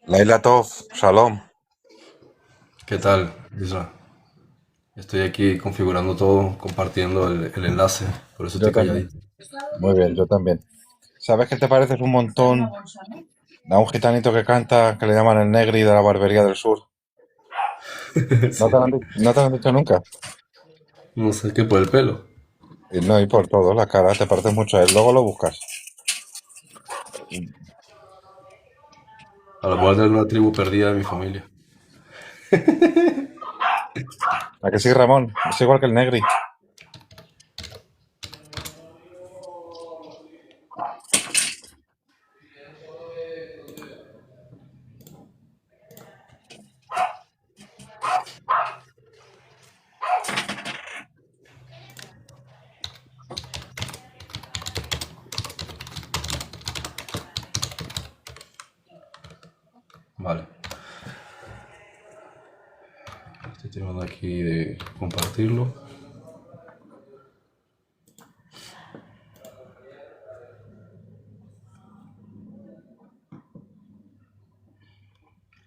Laila Tov, Shalom. ¿Qué tal, Isra? Estoy aquí configurando todo, compartiendo el enlace, por eso Yo estoy también. calladito. Muy bien, yo también. ¿Sabes qué te pareces un montón a un gitanito que canta que le llaman el Negri de la Barbería del Sur? ¿No te Sí. lo han, no te lo han dicho nunca? No sé qué por el pelo. Y no, y por todo, la cara, te pareces mucho a él. Luego lo buscas. A lo mejor de alguna tribu perdida de mi familia. ¿A que sí, Ramón? Es igual que el Negri. Vale. Estoy terminando aquí de compartirlo.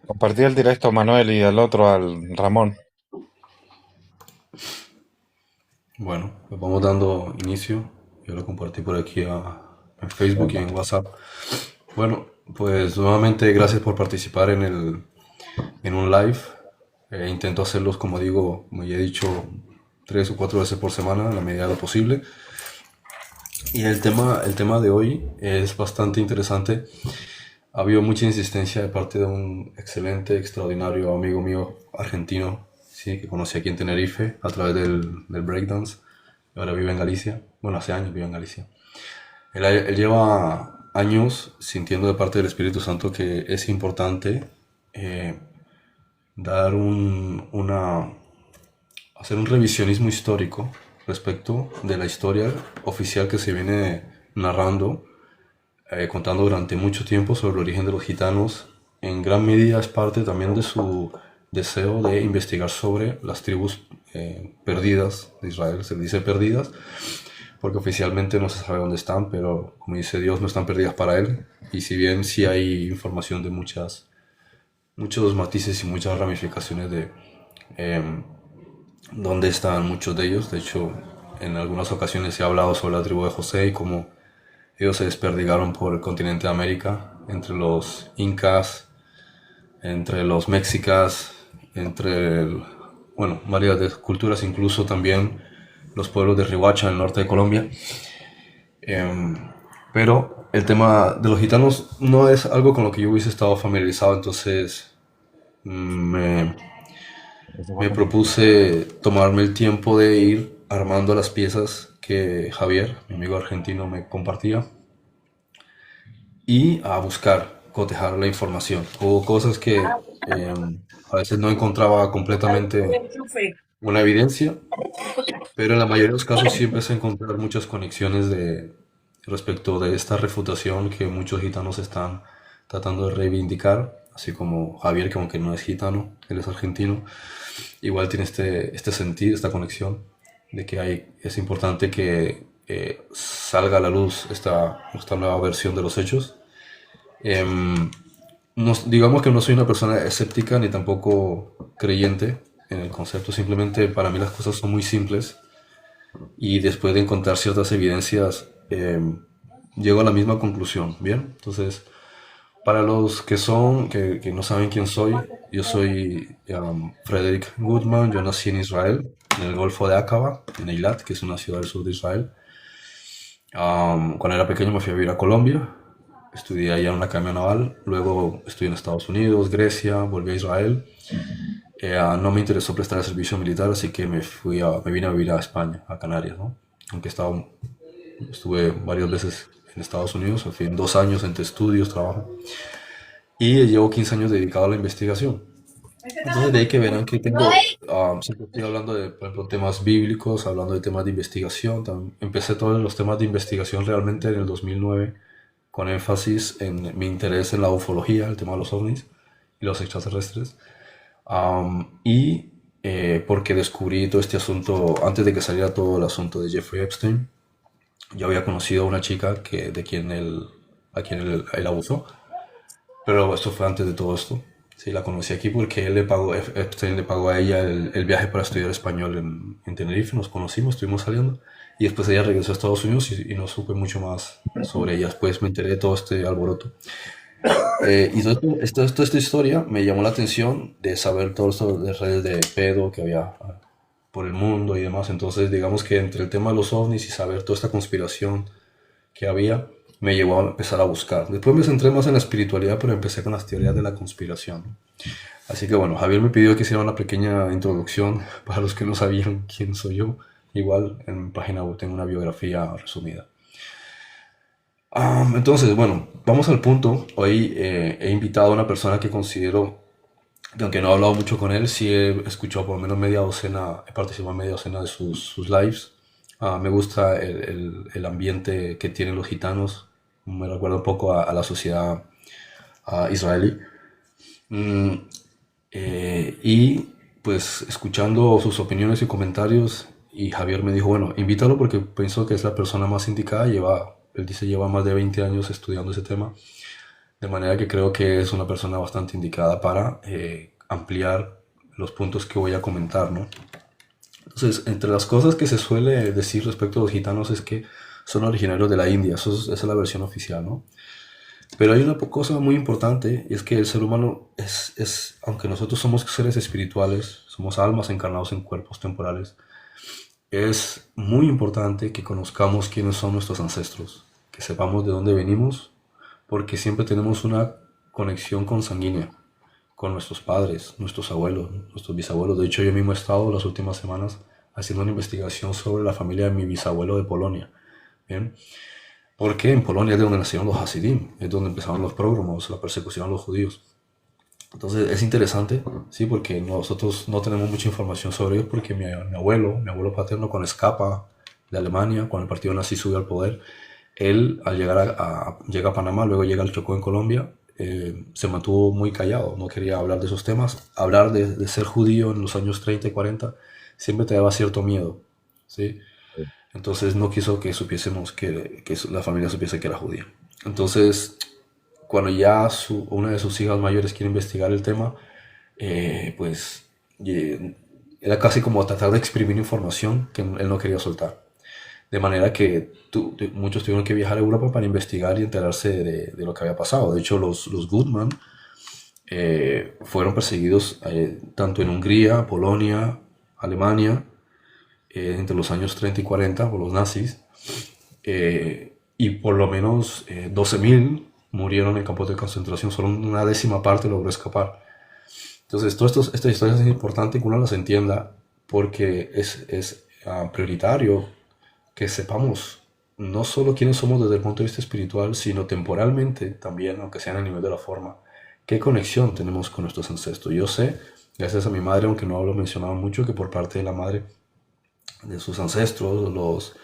Compartí el directo a Manuel y el otro al Ramón. Bueno, pues vamos dando inicio. Yo lo compartí por aquí en Facebook y Venga. en WhatsApp. Bueno, pues nuevamente gracias por participar en un live. Intento hacerlos, como digo, como ya he dicho, 3 o 4 veces por semana, en la medida de lo posible. Y el tema de hoy es bastante interesante. Ha habido mucha insistencia de parte de un excelente, extraordinario amigo mío argentino, sí, que conocí aquí en Tenerife a través del breakdance. Y ahora vive en Galicia. Bueno, hace años vive en Galicia. Él lleva años sintiendo de parte del Espíritu Santo que es importante eh, dar hacer un revisionismo histórico respecto de la historia oficial que se viene narrando, contando durante mucho tiempo sobre el origen de los gitanos. En gran medida es parte también de su deseo de investigar sobre las tribus perdidas de Israel. Se dice perdidas porque oficialmente no se sabe dónde están, pero como dice Dios, no están perdidas para Él. Y si bien sí hay información de muchos matices y muchas ramificaciones de eh, dónde están muchos de ellos. De hecho, en algunas ocasiones se ha hablado sobre la tribu de José y cómo ellos se desperdigaron por el continente de América, entre los incas, entre los mexicas, bueno, varias culturas, incluso también los pueblos de Riohacha, en el norte de Colombia. Em, pero el tema de los gitanos no es algo con lo que yo hubiese estado familiarizado, entonces mm, me, Es igual me que el Negri. propuse tomarme el tiempo de ir armando las piezas que Javier, mi amigo argentino, me compartía y a buscar, cotejar la información. Hubo cosas que a veces no encontraba completamente una evidencia, pero en la mayoría de los casos sí empecé a encontrar muchas conexiones respecto de esta refutación que muchos gitanos están tratando de reivindicar, así como Javier, que aunque no es gitano, él es argentino, igual tiene este sentido, esta conexión de que es importante que salga a la luz esta nueva versión de los hechos. Em, digamos que no soy una persona escéptica ni tampoco creyente en el concepto, simplemente para mí las cosas son muy simples y después de encontrar ciertas evidencias llego a la misma conclusión, ¿bien? Entonces, para los que no saben quién soy, yo soy Frederick Goodman. Yo nací en Israel, en el Golfo de Aqaba, en Eilat, que es una ciudad del sur de Israel. Cuando era pequeño me fui a vivir a Colombia, estudié allá en una academia naval, luego estudié en Estados Unidos, Grecia, volví a Israel. No me interesó prestar el servicio militar, así que me vine a vivir a España, a Canarias, ¿no? Aunque estuve varias veces en Estados Unidos, en fin, 2 años entre estudios, trabajo. Y llevo 15 años dedicado a la investigación. Entonces de ahí que verán que siempre estoy hablando de, por ejemplo, temas bíblicos, hablando de temas de investigación. Empecé todos los temas de investigación realmente en el 2009, con énfasis en mi interés en la ufología, el tema de los ovnis y los extraterrestres. Y porque descubrí todo este asunto, antes de que saliera todo el asunto de Jeffrey Epstein, yo había conocido a una chica a quien él abusó. Pero esto fue antes de todo esto. Sí, la conocí aquí porque él le pagó, Epstein le pagó a ella el viaje para estudiar español en Tenerife. Nos conocimos, estuvimos saliendo. Y después ella regresó a Estados Unidos y no supe mucho más sobre ella. Después me enteré de todo este alboroto. Y toda esta historia me llamó la atención de saber todo esto de redes de pedo que había por el mundo y demás. Entonces, digamos que entre el tema de los ovnis y saber toda esta conspiración que había, me llevó a empezar a buscar. Después me centré más en la espiritualidad, pero empecé con las teorías de la conspiración. Así que bueno, Javier me pidió que hiciera una pequeña introducción para los que no sabían quién soy yo. Igual en mi página web tengo una biografía resumida. Entonces, bueno, vamos al punto. Hoy he invitado a una persona que considero, que aunque no he hablado mucho con él, sí he escuchado por lo menos media docena, he participado en media docena de sus lives. Me gusta el ambiente que tienen los gitanos. Me recuerda un poco a la sociedad israelí. Mm, y pues escuchando sus opiniones y comentarios, y Javier me dijo, bueno, invítalo porque pienso que es la persona más indicada. Él dice, lleva más de 20 años estudiando ese tema, de manera que creo que es una persona bastante indicada para ampliar los puntos que voy a comentar, ¿no? Entonces, entre las cosas que se suele decir respecto a los gitanos es que son originarios de la India, esa es la versión oficial, ¿no? Pero hay una cosa muy importante, y es que el ser humano aunque nosotros somos seres espirituales, somos almas encarnados en cuerpos temporales, es muy importante que conozcamos quiénes son nuestros ancestros, que sepamos de dónde venimos, porque siempre tenemos una conexión consanguínea con nuestros padres, nuestros abuelos, nuestros bisabuelos. De hecho, yo mismo he estado las últimas semanas haciendo una investigación sobre la familia de mi bisabuelo de Polonia. ¿Bien? Porque en Polonia es de donde nacieron los Hasidim, es donde empezaron los pogromos, la persecución a los judíos. Entonces es interesante, sí, porque nosotros no tenemos mucha información sobre ellos porque mi abuelo paterno, cuando escapa de Alemania, cuando el partido nazi sube al poder, él al llegar llega a Panamá, luego llega al Chocó en Colombia, se mantuvo muy callado, no quería hablar de esos temas. Hablar de ser judío en los años 30 y 40 siempre te daba cierto miedo, ¿sí? Entonces no quiso que supiésemos que la familia supiese que era judía. Entonces, cuando ya una de sus hijas mayores quiere investigar el tema, pues era casi como tratar de exprimir información que él no quería soltar. De manera que muchos tuvieron que viajar a Europa para investigar y enterarse de lo que había pasado. De hecho, los Goodman fueron perseguidos tanto en Hungría, Polonia, Alemania, entre los años 30 y 40 por los nazis, y por lo menos 12.000 murieron en campos de concentración, solo una décima parte logró escapar. Entonces, estas historias es importante que uno las entienda porque es prioritario que sepamos no solo quiénes somos desde el punto de vista espiritual, sino temporalmente también, aunque sea a nivel de la forma, qué conexión tenemos con nuestros ancestros. Yo sé, gracias a mi madre, aunque no lo mencionaba mucho, que por parte de la madre de sus ancestros, los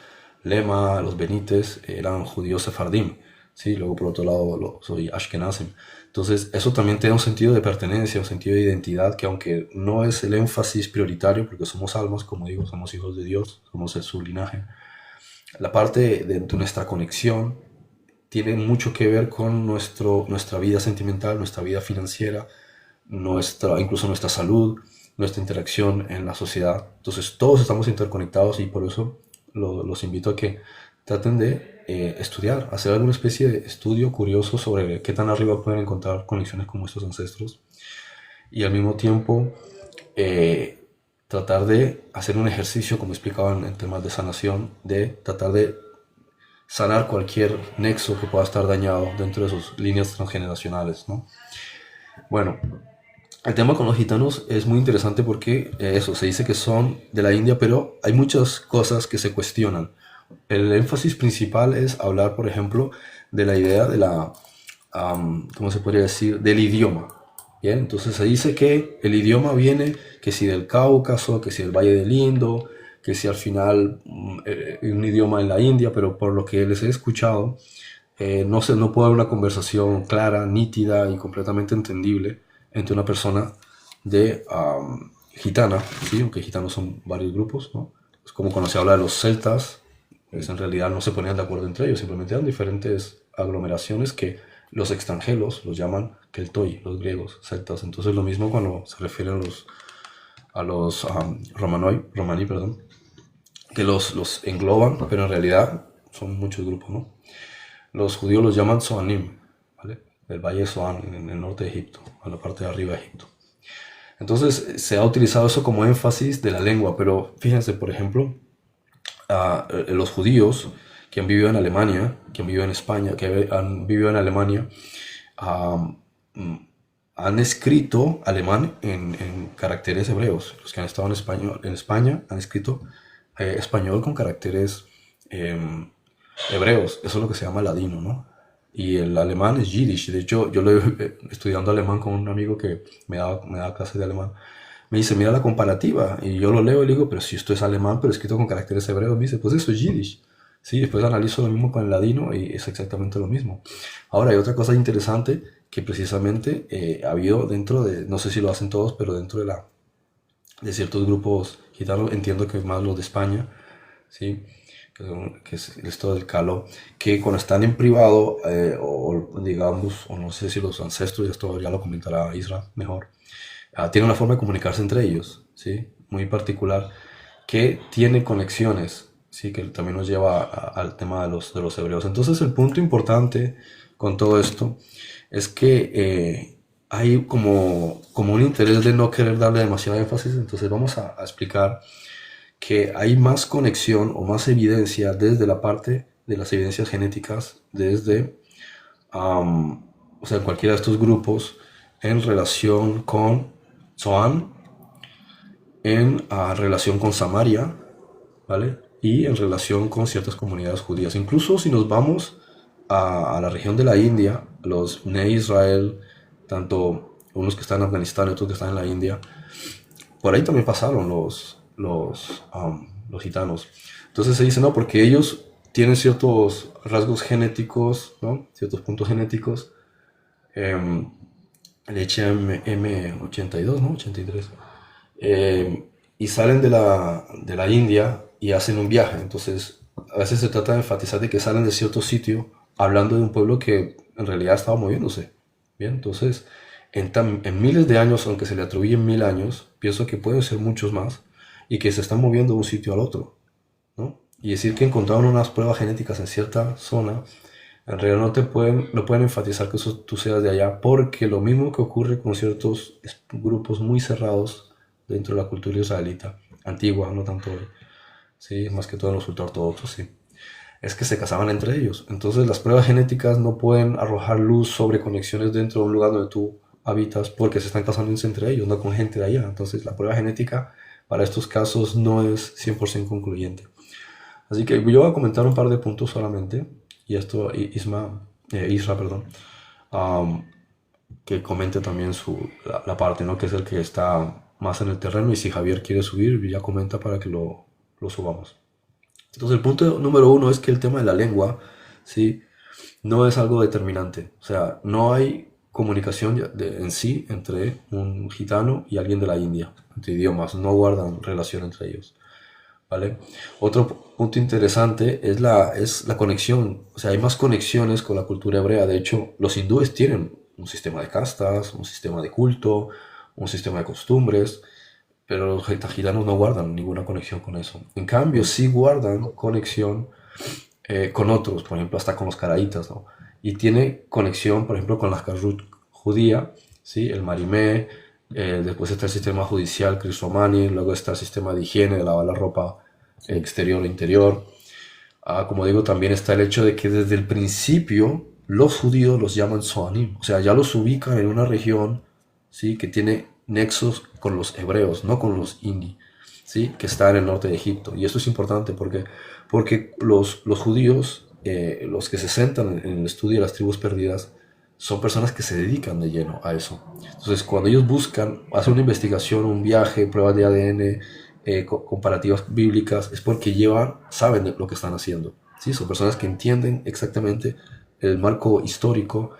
Lema, los Benítez, eran judíos sefardim, ¿sí? Luego por otro lado soy ashkenazim. Entonces eso también te da un sentido de pertenencia, un sentido de identidad que aunque no es el énfasis prioritario, porque somos almas, como digo, somos hijos de Dios, somos de su linaje, la parte de nuestra conexión tiene mucho que ver con nuestra vida sentimental, nuestra vida financiera, incluso nuestra salud, nuestra interacción en la sociedad. Entonces todos estamos interconectados y por eso los invito a que traten de estudiar, hacer alguna especie de estudio curioso sobre qué tan arriba pueden encontrar conexiones con nuestros ancestros y al mismo tiempo tratar de hacer un ejercicio, como explicaban en temas de sanación, de tratar de sanar cualquier nexo que pueda estar dañado dentro de sus líneas transgeneracionales, ¿no? Bueno, el tema con los gitanos es muy interesante porque eso, se dice que son de la India, pero hay muchas cosas que se cuestionan. El énfasis principal es hablar, por ejemplo, de la idea de ¿cómo se podría decir? Del idioma. ¿Bien? Entonces se dice que el idioma viene, que si del Cáucaso, que si del Valle del Indo, que si al final un idioma en la India, pero por lo que les he escuchado, no puede haber una conversación clara, nítida y completamente entendible entre una persona de gitana, ¿sí? Aunque gitanos son varios grupos, ¿no? Es como cuando se habla de los celtas, pues en realidad no se ponían de acuerdo entre ellos, simplemente eran diferentes aglomeraciones que Los extranjeros los llaman keltoi, los griegos, celtas. Entonces lo mismo cuando se refieren a los romaní, perdón, que los engloban, pero en realidad son muchos grupos, ¿no? Los judíos los llaman Zoanim, ¿vale? El valle de Zoán, en el norte de Egipto, a la parte de arriba de Egipto. Entonces se ha utilizado eso como énfasis de la lengua, pero fíjense, por ejemplo, los judíos que han vivido en Alemania, que han vivido en España, que han vivido en Alemania, ah, mm, han escrito alemán en caracteres hebreos. Los que han estado en España han escrito español con caracteres hebreos. Eso es lo que se llama ladino, ¿no? Y el alemán es Yiddish. De hecho, yo estudiando alemán con un amigo que me da clases de alemán. Me dice, mira la comparativa. Y yo lo leo y le digo, pero si esto es alemán, pero escrito con caracteres hebreos. Me dice, pues eso es Yiddish. Sí, después analizo lo mismo con el ladino y es exactamente lo mismo. Ahora, hay otra cosa interesante que precisamente ha habido dentro de, no sé si lo hacen todos, pero dentro de ciertos grupos gitanos, entiendo que más los de España, ¿sí? Que es esto del calo, que cuando están en privado, o digamos, o no sé si los ancestros, y esto ya lo comentará Isra mejor, tienen una forma de comunicarse entre ellos, ¿sí? Muy particular, que tiene conexiones, ¿sí? Que también nos lleva al tema de los hebreos. Entonces el punto importante con todo esto es que hay como un interés de no querer darle demasiado énfasis, entonces vamos a explicar que hay más conexión o más evidencia desde la parte de las evidencias genéticas, desde, o sea, cualquiera de estos grupos, en relación con Zoán, en relación con Samaria, ¿vale? Y en relación con ciertas comunidades judías. Incluso si nos vamos a la región de la India, los Bnei Israel, tanto unos que están en Afganistán y otros que están en la India, por ahí también pasaron los gitanos. Entonces se dice, no, porque ellos tienen ciertos rasgos genéticos, ¿no? Ciertos puntos genéticos. Leche M82, ¿no? 83. Y salen de la India y hacen un viaje. Entonces, a veces se trata de enfatizar de que salen de cierto sitio hablando de un pueblo que en realidad estaba moviéndose. Bien, entonces, en miles de años, aunque se le atribuyen 1000 años, pienso que pueden ser muchos más y que se están moviendo de un sitio al otro, ¿no? Y decir que encontraron unas pruebas genéticas en cierta zona, en realidad no pueden enfatizar que tú seas de allá, porque lo mismo que ocurre con ciertos grupos muy cerrados dentro de la cultura israelita, antigua, no tanto hoy, sí, más que todo en los ultraortodoxos, sí, es que se casaban entre ellos. Entonces las pruebas genéticas no pueden arrojar luz sobre conexiones dentro de un lugar donde tú habitas, porque se están casando entre ellos, no con gente de allá. Entonces la prueba genética para estos casos no es 100% concluyente. Así que yo voy a comentar un par de puntos solamente, y esto Isra, perdón, um, que comente también la parte, ¿no? Que es el que está más en el terreno, y si Javier quiere subir, ya comenta para que lo subamos. Entonces el punto número uno es que el tema de la lengua, ¿sí? No es algo determinante. O sea, no hay comunicación en sí entre un gitano y alguien de la India, entre idiomas, no guardan relación entre ellos, ¿vale? Otro punto interesante es la conexión. O sea, hay más conexiones con la cultura hebrea. De hecho, los hindúes tienen un sistema de castas, un sistema de culto, un sistema de costumbres, pero los gitanos no guardan ninguna conexión con eso. En cambio, sí guardan conexión con otros, por ejemplo, hasta con los caraítas, ¿no? Y tiene conexión, por ejemplo, con la Kashrut judía, ¿sí? El marimé, después está el sistema judicial Crisomani, luego está el sistema de higiene, de lavar la ropa exterior e interior. Como digo, también está el hecho de que desde el principio los judíos los llaman Zoanim, o sea, ya los ubican en una región, ¿sí? Que tiene nexos con los hebreos, no con los indi, ¿sí? Que está en el norte de Egipto. Y esto es importante porque los judíos, los que se centran en el estudio de las tribus perdidas, son personas que se dedican de lleno a eso. Entonces, cuando ellos buscan, hacen una investigación, un viaje, pruebas de ADN, comparativas bíblicas, es porque saben de lo que están haciendo, ¿sí? Son personas que entienden exactamente el marco histórico,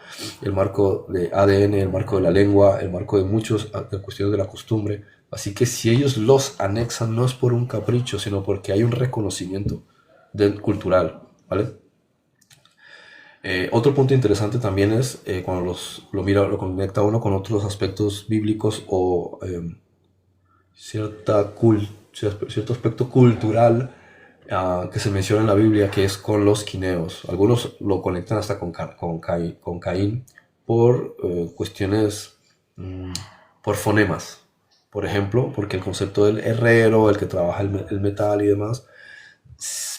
el marco de ADN, el marco de la lengua, el marco de muchas cuestiones de la costumbre. Así que si ellos los anexan, no es por un capricho, sino porque hay un reconocimiento cultural, ¿vale? Otro punto interesante también es cuando lo mira, lo conecta uno con otros aspectos bíblicos o cierto aspecto cultural que se menciona en la Biblia, que es con los quineos. Algunos lo conectan hasta con Caín por cuestiones, mm, por fonemas. Por ejemplo, porque el concepto del herrero, el que trabaja el metal y demás,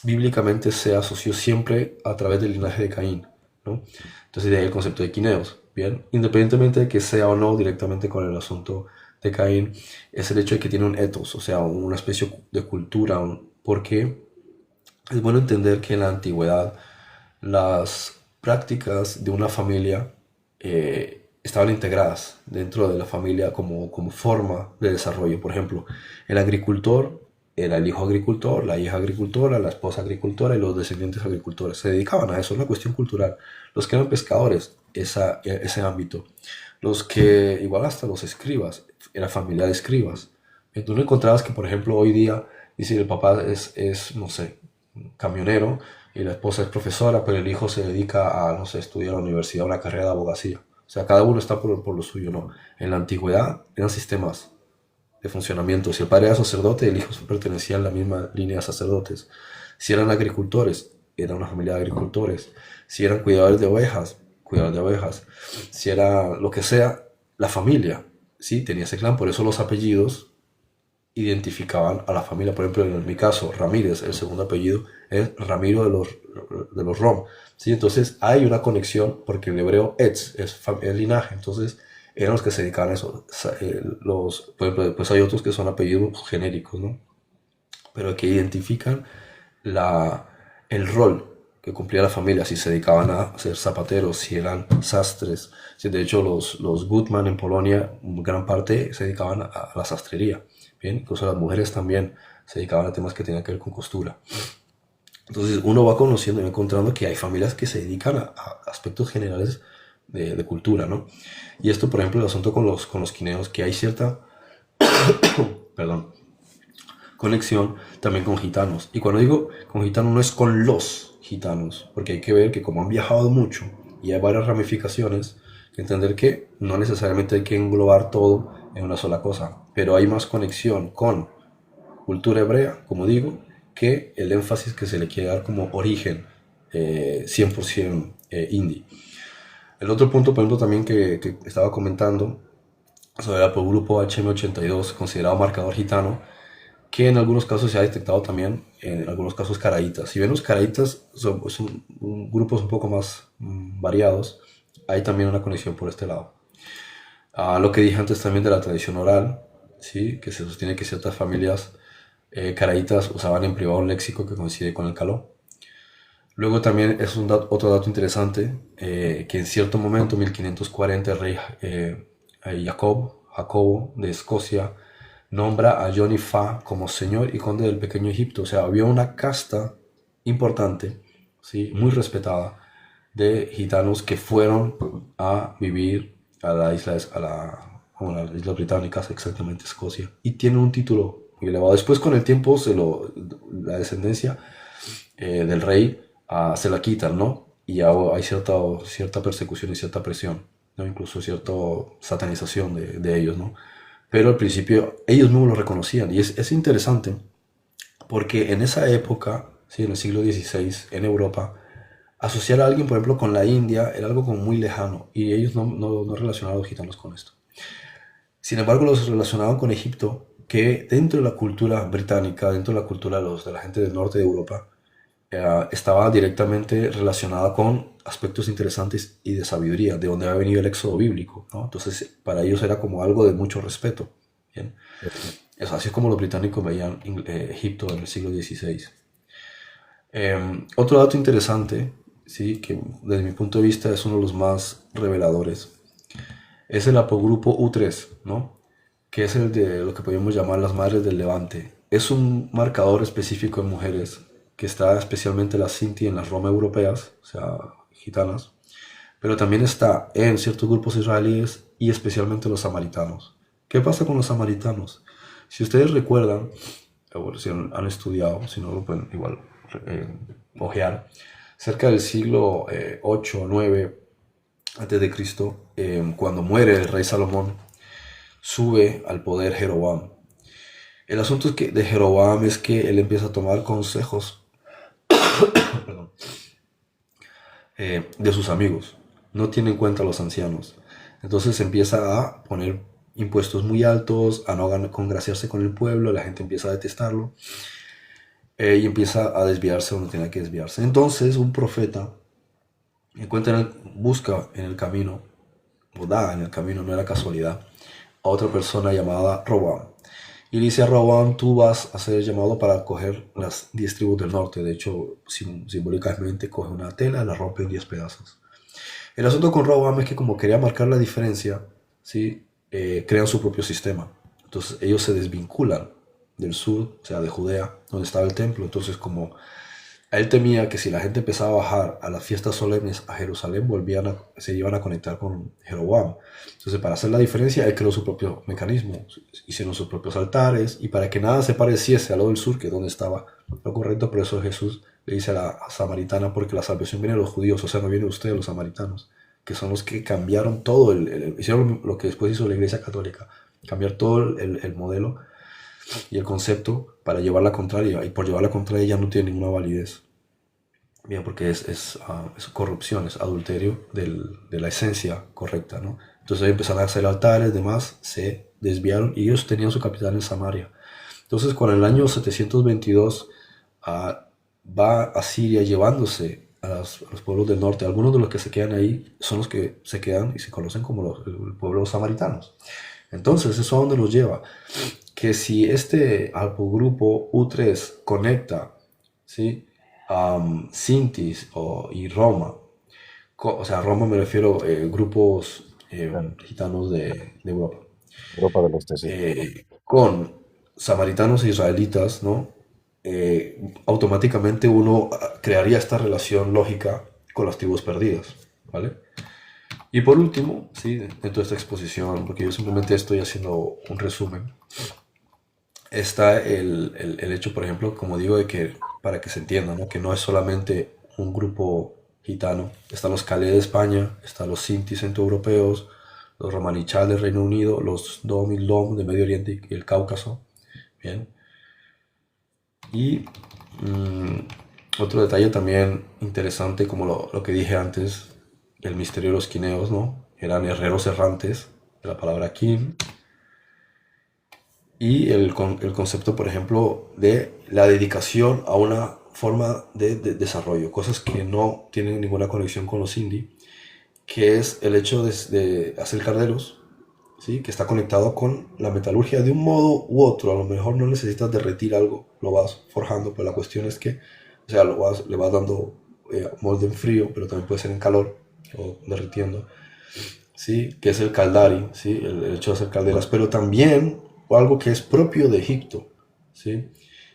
bíblicamente se asoció siempre a través del linaje de Caín, ¿no? Entonces de ahí el concepto de quineos, ¿bien? Independientemente de que sea o no directamente con el asunto de Caín, es el hecho de que tiene un ethos, o sea, una especie de cultura, porque es bueno entender que en la antigüedad las prácticas de una familia estaban integradas dentro de la familia como forma de desarrollo. Por ejemplo, el agricultor era el hijo agricultor, la hija agricultora, la esposa agricultora y los descendientes agricultores. Se dedicaban a eso, es una cuestión cultural. Los que eran pescadores, ese ámbito. Los que, igual hasta los escribas, era familia de escribas. Tú no encontrabas que, por ejemplo, hoy día, dice el papá no sé, camionero y la esposa es profesora, pero el hijo se dedica a, no sé, estudiar en la universidad, una carrera de abogacía. O sea, cada uno está por lo suyo, ¿no? En la antigüedad eran sistemas de funcionamiento. Si el padre era sacerdote, el hijo pertenecía a la misma línea de sacerdotes. Si eran agricultores, era una familia de agricultores. Si eran cuidadores de ovejas, cuidadores de ovejas. Si era lo que sea, la familia, ¿sí? Tenía ese clan. Por eso los apellidos identificaban a la familia. Por ejemplo, en mi caso, Ramírez, el segundo apellido es Ramiro de los Rom. ¿Sí? Entonces hay una conexión porque el hebreo etz es linaje. Entonces eran los que se dedicaban a eso. Por ejemplo, después hay otros que son apellidos genéricos, ¿no? Pero que identifican la, el rol que cumplía la familia, si se dedicaban a ser zapateros, si eran sastres. Si de hecho, los Gutman en Polonia, gran parte se dedicaban a la sastrería. Bien, incluso las mujeres también se dedicaban a temas que tenían que ver con costura. Entonces uno va conociendo y va encontrando que hay familias que se dedican a aspectos generales de cultura, ¿no? Y esto, por ejemplo, el asunto con los quineos, que hay cierta, perdón, conexión también con gitanos. Y cuando digo con gitanos no es con los gitanos, porque hay que ver que como han viajado mucho y hay varias ramificaciones, hay que entender que no necesariamente hay que englobar todo en una sola cosa, pero hay más conexión con cultura hebrea, como digo, que el énfasis que se le quiere dar como origen 100% indie. El otro punto, por ejemplo, también que estaba comentando sobre el grupo HM82, considerado marcador gitano, que en algunos casos se ha detectado también, en algunos casos caraítas. Si bien los caraítas son grupos un poco más variados, hay también una conexión por este lado. Lo que dije antes también de la tradición oral, ¿sí? Que se sostiene que ciertas familias caraítas usaban en privado un léxico que coincide con el caló. Luego también es otro dato interesante, que en cierto momento, 1540, el rey Jacobo de Escocia nombra a Johnny Fa como señor y conde del pequeño Egipto. O sea, había una casta importante, ¿sí? Muy respetada, de gitanos que fueron a vivir a la isla, a las islas británicas, exactamente Escocia, y tienen un título muy elevado. Después, con el tiempo, la descendencia del rey se la quitan, ¿no? Y ya hay cierta persecución y cierta presión, ¿no? Incluso cierta satanización de ellos, ¿no? Pero al principio ellos mismos lo reconocían. Y es interesante porque en esa época, ¿sí? En el siglo XVI, en Europa, asociar a alguien, por ejemplo, con la India era algo como muy lejano. Y ellos no relacionaban a los gitanos con esto. Sin embargo, los relacionaban con Egipto, que dentro de la cultura británica, dentro de la cultura de la gente del norte de Europa, estaba directamente relacionada con aspectos interesantes y de sabiduría, de donde había venido el éxodo bíblico, ¿no? Entonces, para ellos era como algo de mucho respeto. ¿Bien? Así es como los británicos veían Egipto en el siglo XVI. Otro dato interesante, ¿sí? Que desde mi punto de vista es uno de los más reveladores, es el apogrupo U3, ¿no? Que es el de lo que podemos llamar las madres del Levante. Es un marcador específico en mujeres que está especialmente en las Sinti y en las Roma europeas, o sea, gitanas, pero también está en ciertos grupos israelíes y especialmente los samaritanos. ¿Qué pasa con los samaritanos? Si ustedes recuerdan, o si han estudiado, si no lo pueden igual ojear, cerca del siglo 8 o 9 antes de Cristo, cuando muere el rey Salomón, sube al poder Jeroboam. El asunto de Jeroboam es que él empieza a tomar consejos perdón, de sus amigos. No tiene en cuenta a los ancianos. Entonces empieza a poner impuestos muy altos, a no congraciarse con el pueblo, la gente empieza a detestarlo y empieza a desviarse donde tenía que desviarse. Entonces un profeta busca en el camino, o da en el camino, no era casualidad, a otra persona llamada Roboam. Y le dice a Roboam, tú vas a ser llamado para coger las 10 tribus del norte. De hecho, simbólicamente coge una tela, la rompe en 10 pedazos. El asunto con Roboam es que como quería marcar la diferencia, ¿sí? Crean su propio sistema. Entonces ellos se desvinculan del sur, o sea, de Judea, donde estaba el templo. Entonces como él temía que si la gente empezaba a bajar a las fiestas solemnes a Jerusalén, se iban a conectar con Jeroboam. Entonces, para hacer la diferencia, él creó su propio mecanismo, hicieron sus propios altares, y para que nada se pareciese a lo del sur, que es donde estaba lo correcto, por eso Jesús le dice a la samaritana, porque la salvación viene de los judíos, o sea, no viene de ustedes, los samaritanos, que son los que cambiaron todo, hicieron lo que después hizo la Iglesia Católica, cambiar todo el modelo y el concepto para llevar la contraria, y por llevar la contraria ya no tiene ninguna validez. Bien, porque es corrupción, es adulterio de la esencia correcta, ¿no? Entonces ellos empezaron a hacer altares, demás, se desviaron y ellos tenían su capital en Samaria. Entonces, cuando en el año 722 va a Siria llevándose a los pueblos del norte, algunos de los que se quedan ahí son los que se quedan y se conocen como el pueblo samaritanos. Entonces, ¿eso a dónde los lleva? Que si este grupo U3 conecta, ¿sí? Sintis y Roma, o sea, Roma me refiero grupos En gitanos de Europa, Europa del Este, sí. con samaritanos e israelitas, ¿no? Automáticamente uno crearía esta relación lógica con las tribus perdidas, ¿vale? Y por último, ¿sí? Dentro de esta exposición, porque yo simplemente estoy haciendo un resumen, está el hecho, por ejemplo, como digo, de que, para que se entienda, ¿no? Que no es solamente un grupo gitano. Están los Calé de España, están los Sinti centroeuropeos, los Romanichal del Reino Unido, los Dom y Lom de Medio Oriente y el Cáucaso. Bien. Y otro detalle también interesante, como lo que dije antes, el misterio de los quineos, ¿no? Eran herreros errantes, de la palabra kin, y el concepto, por ejemplo, de la dedicación a una forma de desarrollo, cosas que no tienen ninguna conexión con los indie, que es el hecho de hacer calderos, ¿sí? Que está conectado con la metalurgia de un modo u otro. A lo mejor no necesitas derretir algo, lo vas forjando, pero la cuestión es que, o sea, le vas dando molde en frío, pero también puede ser en calor o derritiendo. ¿Sí? Que es el caldari, ¿sí? El hecho de hacer calderas, pero también algo que es propio de Egipto, ¿sí?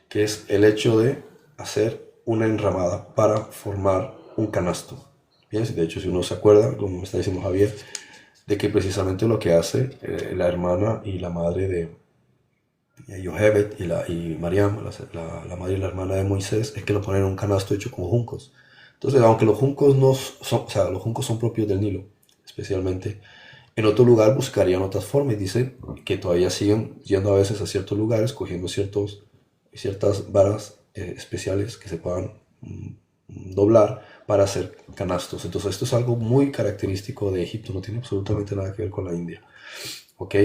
Que es el hecho de hacer una enramada para formar un canasto. ¿Bien? De hecho, si uno se acuerda, como me está diciendo Javier, de que precisamente lo que hace la hermana y la madre de Yohebed y Mariam, la madre y la hermana de Moisés, es que lo ponen en un canasto hecho con juncos. Entonces, aunque los juncos no son, o sea, los juncos son propios del Nilo, especialmente, en otro lugar buscarían otras formas y dice que todavía siguen yendo a veces a ciertos lugares, cogiendo ciertas varas especiales que se puedan doblar para hacer canastos. Entonces esto es algo muy característico de Egipto, no tiene absolutamente nada que ver con la India. ¿Ok?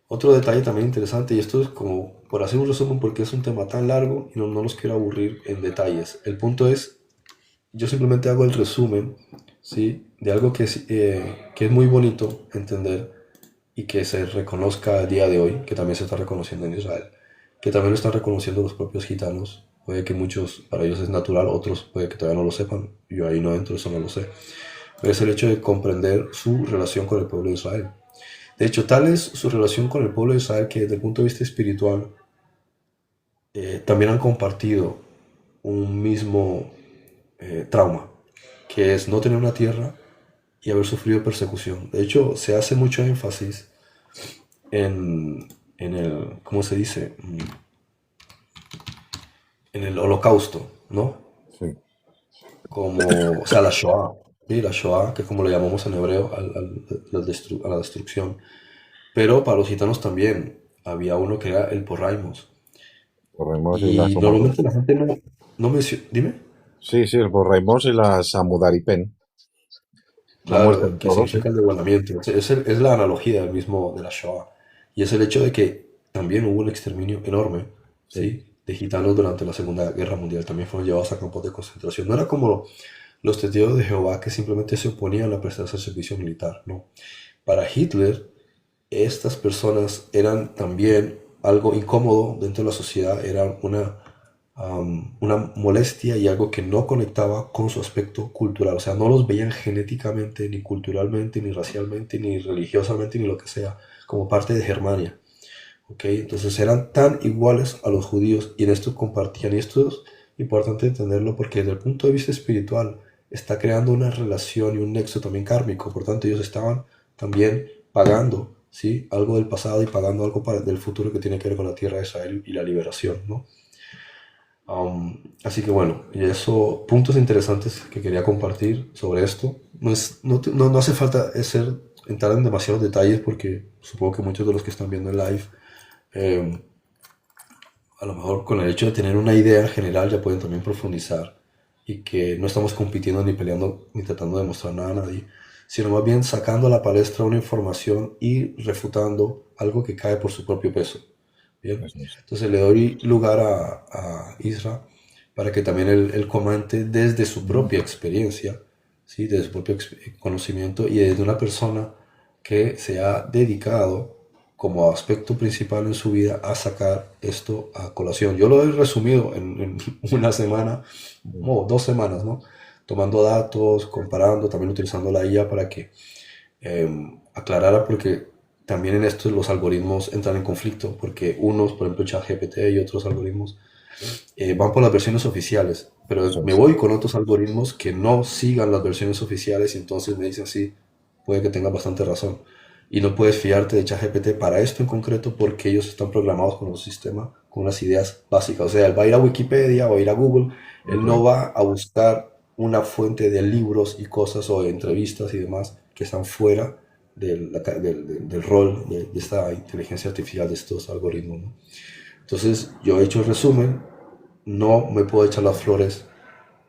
Otro detalle también interesante, y esto es como por hacer un resumen porque es un tema tan largo y no los quiero aburrir en detalles. El punto es, yo simplemente hago el resumen, ¿sí? De algo que es muy bonito entender y que se reconozca a día de hoy, que también se está reconociendo en Israel, que también lo están reconociendo los propios gitanos. Puede que muchos, para ellos es natural, otros puede que todavía no lo sepan, yo ahí no entro, eso no lo sé. Pero es el hecho de comprender su relación con el pueblo de Israel. De hecho, tal es su relación con el pueblo de Israel que desde el punto de vista espiritual también han compartido un mismo trauma, que es no tener una tierra y haber sufrido persecución. De hecho, se hace mucho énfasis en el, ¿cómo se dice? En el holocausto, ¿no? Sí. como, o sea, la Shoah, ¿sí? La Shoah, que es como le llamamos en hebreo a la destrucción. Pero para los gitanos también había uno que era el Porraimos. Porraimos y las Y normalmente la gente no menciona, dime, Sí, sí, el Porraimos y las Samudaripen. La muerte claro, de que todos. significa el devolvimiento. Es la analogía del mismo de la Shoah. Y es el hecho de que también hubo un exterminio enorme, Sí, ¿sí? De gitanos durante la Segunda Guerra Mundial. También fueron llevados a campos de concentración. No era como los testigos de Jehová que simplemente se oponían a prestarse el servicio militar, no. Para Hitler, estas personas eran también algo incómodo dentro de la sociedad, eran una molestia y algo que no conectaba con su aspecto cultural. O sea, no los veían genéticamente, ni culturalmente, ni racialmente, ni religiosamente, ni lo que sea, como parte de Germania. ¿Ok? Entonces eran tan iguales a los judíos y en esto compartían. Y esto es importante entenderlo porque desde el punto de vista espiritual está creando una relación y un nexo también kármico. Por tanto, ellos estaban también pagando, ¿sí? Algo del pasado y pagando algo del futuro que tiene que ver con la tierra de Israel y la liberación, ¿no? Así que bueno, y eso, puntos interesantes que quería compartir sobre esto. No hace falta entrar en demasiados detalles porque supongo que muchos de los que están viendo el live, eh, a lo mejor con el hecho de tener una idea general ya pueden también profundizar y que no estamos compitiendo ni peleando ni tratando de demostrar nada a nadie, sino más bien sacando a la palestra una información y refutando algo que cae por su propio peso. Bien, eso es. entonces le doy lugar a Isra para que también él comente desde su propia experiencia, ¿sí? Desde su propio conocimiento y desde una persona que se ha dedicado como aspecto principal en su vida a sacar esto a colación. Yo lo he resumido en una semana o 2 semanas, ¿no? Tomando datos, comparando, también utilizando la IA para que aclarara, porque también en esto los algoritmos entran en conflicto, porque unos, por ejemplo, ChatGPT y otros algoritmos, van por las versiones oficiales, pero Eso me es. voy con otros algoritmos que no sigan las versiones oficiales y entonces me dicen, sí, puede que tenga bastante razón. Y no puedes fiarte de ChatGPT para esto en concreto porque ellos están programados con un sistema, con unas ideas básicas. O sea, él va a ir a Wikipedia o a ir a Google, él Eso es. no va a buscar una fuente de libros y cosas o de entrevistas y demás que están fuera del rol de esta inteligencia artificial, de estos algoritmos, ¿no? Entonces, yo he hecho el resumen, no me puedo echar las flores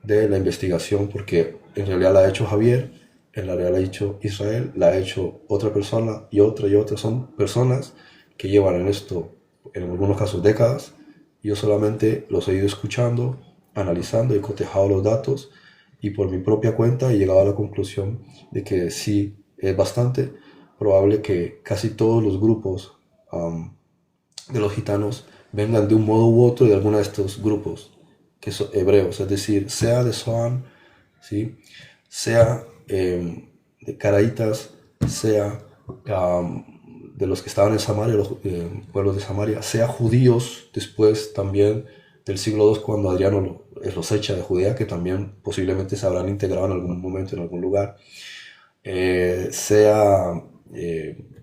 de la investigación porque en realidad la ha hecho Javier, en realidad la ha hecho Israel, la ha hecho otra persona y otra y otra. Son personas que llevan en esto, en algunos casos, décadas. Yo solamente los he ido escuchando, analizando, he cotejado los datos y por mi propia cuenta he llegado a la conclusión de que sí, es bastante probable que casi todos los grupos de los gitanos vengan de un modo u otro de alguno de estos grupos que son hebreos, es decir, sea de Zoan, ¿sí? Sea de Caraítas, sea de los que estaban en Samaria, los pueblos de Samaria, sea judíos después también del siglo II cuando Adriano los echa de Judea, que también posiblemente se habrán integrado en algún momento en algún lugar, sea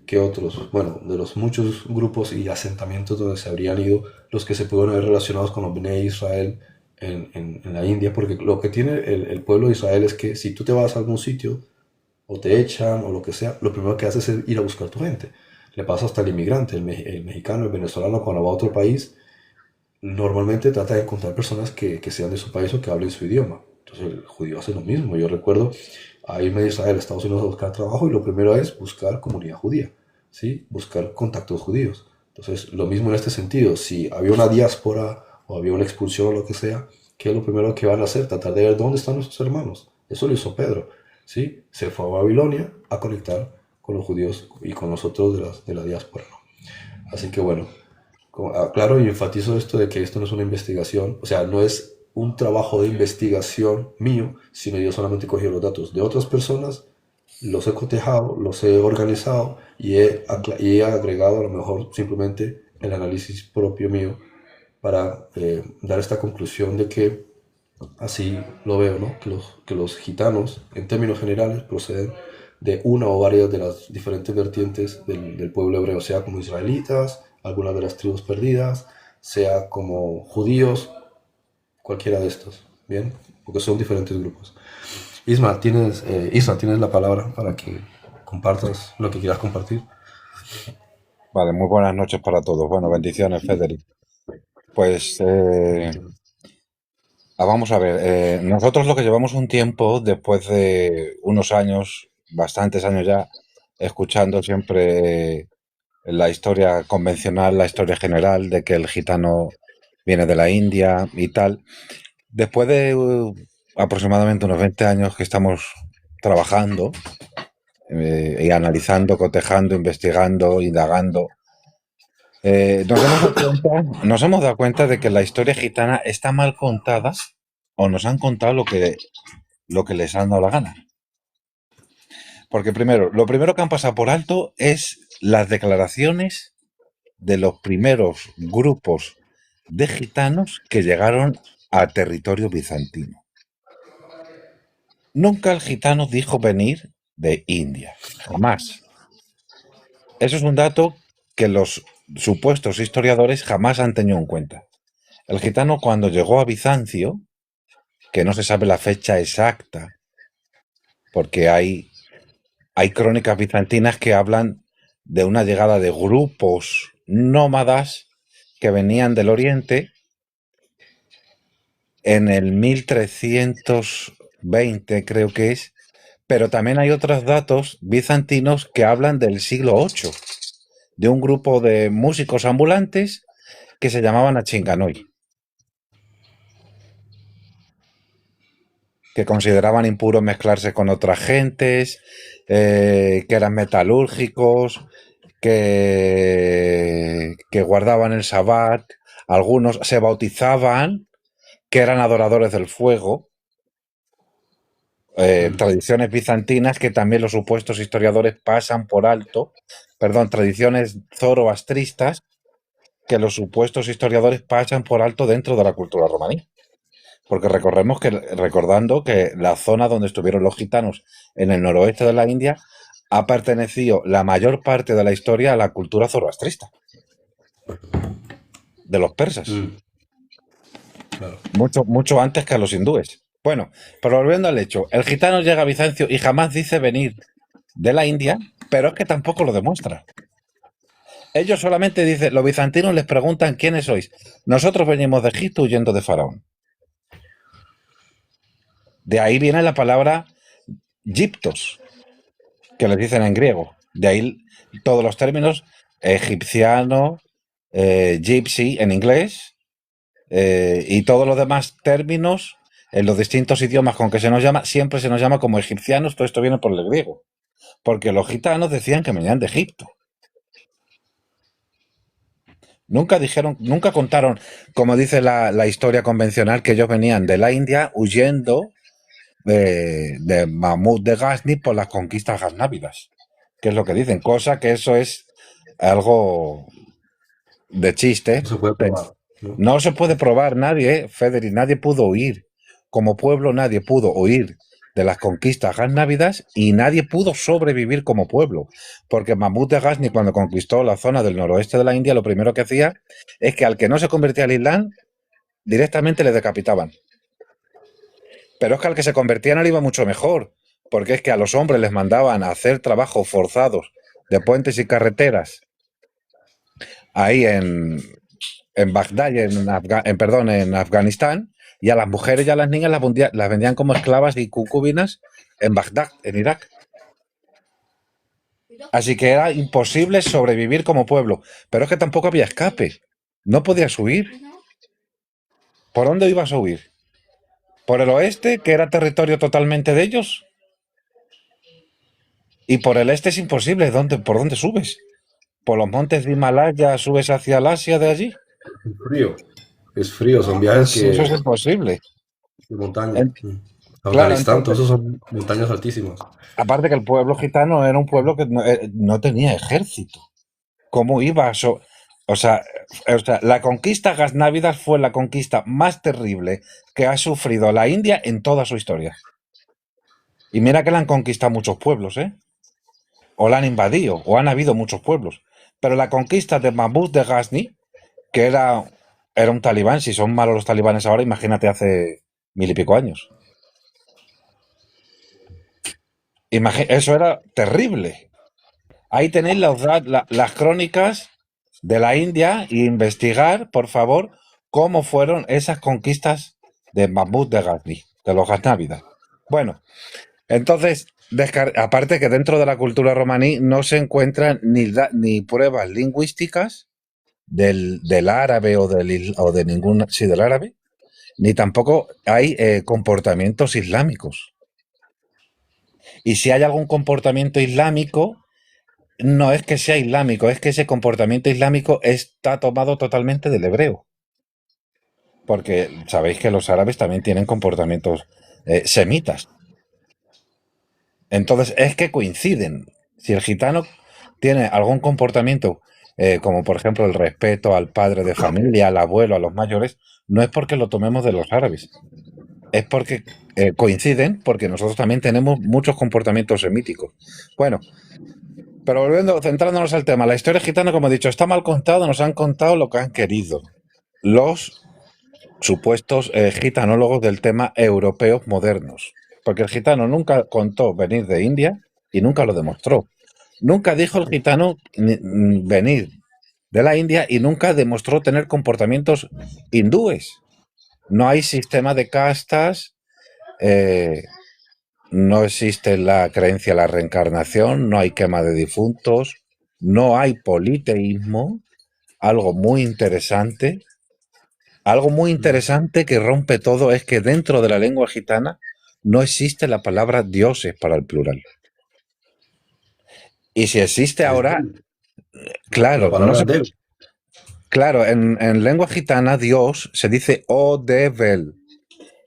que otros, bueno, de los muchos grupos y asentamientos donde se habrían ido, los que se pueden ver relacionados con los Bnei Israel en la India, porque lo que tiene el pueblo de Israel es que si tú te vas a algún sitio, o te echan, o lo que sea, lo primero que haces es ir a buscar tu gente. Le pasa hasta el inmigrante, el mexicano, el venezolano, cuando va a otro país, normalmente trata de encontrar personas que sean de su país o que hablen su idioma. Entonces el judío hace lo mismo. Yo recuerdo a irme de Israel a Estados Unidos a buscar trabajo y lo primero es buscar comunidad judía, ¿sí? Buscar contactos judíos. Entonces lo mismo en este sentido. Si había una diáspora o había una expulsión o lo que sea, ¿qué es lo primero que van a hacer? Tratar de ver dónde están nuestros hermanos. Eso lo hizo Pedro, ¿sí? Se fue a Babilonia a conectar con los judíos y con nosotros de la diáspora, ¿no? Así que bueno, claro, y enfatizo esto de que esto no es una investigación, o sea, no es un trabajo de investigación mío, sino yo solamente cogí los datos de otras personas, los he cotejado, los he organizado y he agregado a lo mejor simplemente el análisis propio mío para dar esta conclusión de que así lo veo, ¿no? Que los gitanos, en términos generales, proceden de una o varias de las diferentes vertientes del pueblo hebreo, sea como israelitas, algunas de las tribus perdidas, sea como judíos, cualquiera de estos. Bien, porque son diferentes grupos. Isma, tienes la palabra para que compartas lo que quieras compartir. Vale, muy buenas noches para todos. Bueno, bendiciones, Federic. Pues vamos a ver, nosotros lo que llevamos un tiempo, después de unos años, bastantes años ya, escuchando siempre la historia convencional, la historia general de que el gitano viene de la India y tal. Después de aproximadamente unos 20 años que estamos trabajando y analizando, cotejando, investigando, indagando, nos hemos dado cuenta de que la historia gitana está mal contada o nos han contado lo que les han dado la gana. Porque primero, lo primero que han pasado por alto es las declaraciones de los primeros grupos de gitanos que llegaron a territorio bizantino. Nunca el gitano dijo venir de India, jamás. Eso es un dato que los supuestos historiadores jamás han tenido en cuenta. El gitano cuando llegó a Bizancio, que no se sabe la fecha exacta, porque hay crónicas bizantinas que hablan de una llegada de grupos nómadas que venían del oriente en el 1320, creo que es, pero también hay otros datos bizantinos que hablan del siglo VIII, de un grupo de músicos ambulantes que se llamaban Achinganoi, que consideraban impuro mezclarse con otras gentes, que eran metalúrgicos, que guardaban el sabbat, algunos se bautizaban, que eran adoradores del fuego, tradiciones bizantinas que también los supuestos historiadores pasan por alto, tradiciones zoroastristas que los supuestos historiadores pasan por alto dentro de la cultura romaní. Porque recordando que la zona donde estuvieron los gitanos en el noroeste de la India ha pertenecido la mayor parte de la historia a la cultura zoroastrista de los persas. Claro. Mucho antes que a los hindúes. Bueno, pero volviendo al hecho, el gitano llega a Bizancio y jamás dice venir de la India, pero es que tampoco lo demuestra. Ellos solamente dicen, los bizantinos les preguntan quiénes sois. Nosotros venimos de Egipto huyendo de Faraón. De ahí viene la palabra Gyptos, que les dicen en griego. De ahí todos los términos egipciano, gypsy en inglés, y todos los demás términos en los distintos idiomas con que se nos llama, siempre se nos llama como egipcianos. Todo esto viene por el griego, porque los gitanos decían que venían de Egipto. Nunca contaron, como dice la historia convencional, que ellos venían de la India huyendo de Mahmud de Ghazni por las conquistas gaznávidas, que es lo que dicen, cosa que eso es algo de chiste. No se puede probar, ¿no? No se puede probar, Federic, nadie pudo huir. Como pueblo nadie pudo huir de las conquistas gaznávidas y nadie pudo sobrevivir como pueblo. Porque Mahmud de Ghazni, cuando conquistó la zona del noroeste de la India, lo primero que hacía es que al que no se convertía al Islam, directamente le decapitaban. Pero es que al que se convertía no le iba mucho mejor, porque es que a los hombres les mandaban a hacer trabajos forzados de puentes y carreteras ahí en Bagdad y en Afganistán, y a las mujeres y a las niñas las vendían como esclavas y concubinas en Bagdad, en Irak. Así que era imposible sobrevivir como pueblo. Pero es que tampoco había escape. No podías huir. ¿Por dónde ibas a huir? ¿Por el oeste, que era territorio totalmente de ellos? Y por el este es imposible. ¿Por dónde subes? ¿Por los montes de Himalaya subes hacia el Asia de allí? Es frío, son viajes que... Eso es imposible. De montaña. Claro, Afganistán, todos esos son montañas altísimas. Aparte que el pueblo gitano era un pueblo que no tenía ejército. ¿Cómo iba? O sea, la conquista gaznávida fue la conquista más terrible que ha sufrido la India en toda su historia. Y mira que la han conquistado muchos pueblos, ¿eh? O la han invadido, o han habido muchos pueblos. Pero la conquista de Mahmud de Ghazni, que era un talibán, si son malos los talibanes ahora, imagínate hace mil y pico años. Eso era terrible. Ahí tenéis las crónicas de la India e investigar, por favor, cómo fueron esas conquistas de Mahmud de Ghazni, de los Gaznávidas. Bueno, entonces, aparte que dentro de la cultura romaní no se encuentran ni pruebas lingüísticas del árabe o de ningún, sí, del árabe, ni tampoco hay comportamientos islámicos. Y si hay algún comportamiento islámico, no es que sea islámico, es que ese comportamiento islámico está tomado totalmente del hebreo. Porque sabéis que los árabes también tienen comportamientos semitas. Entonces es que coinciden. Si el gitano tiene algún comportamiento, como por ejemplo el respeto al padre de familia, al abuelo, a los mayores, no es porque lo tomemos de los árabes. Es porque coinciden, porque nosotros también tenemos muchos comportamientos semíticos. Bueno, pero centrándonos al tema, la historia gitana, como he dicho, está mal contada, nos han contado lo que han querido los supuestos gitanólogos del tema europeos modernos. Porque el gitano nunca contó venir de India y nunca lo demostró. Nunca dijo el gitano venir de la India y nunca demostró tener comportamientos hindúes. No hay sistema de castas, no existe la creencia en la reencarnación, no hay quema de difuntos, no hay politeísmo, algo muy interesante. Algo muy interesante que rompe todo es que dentro de la lengua gitana no existe la palabra dioses para el plural. Y si existe ahora, La claro, palabra Dev. Claro, en lengua gitana Dios se dice O de Vel,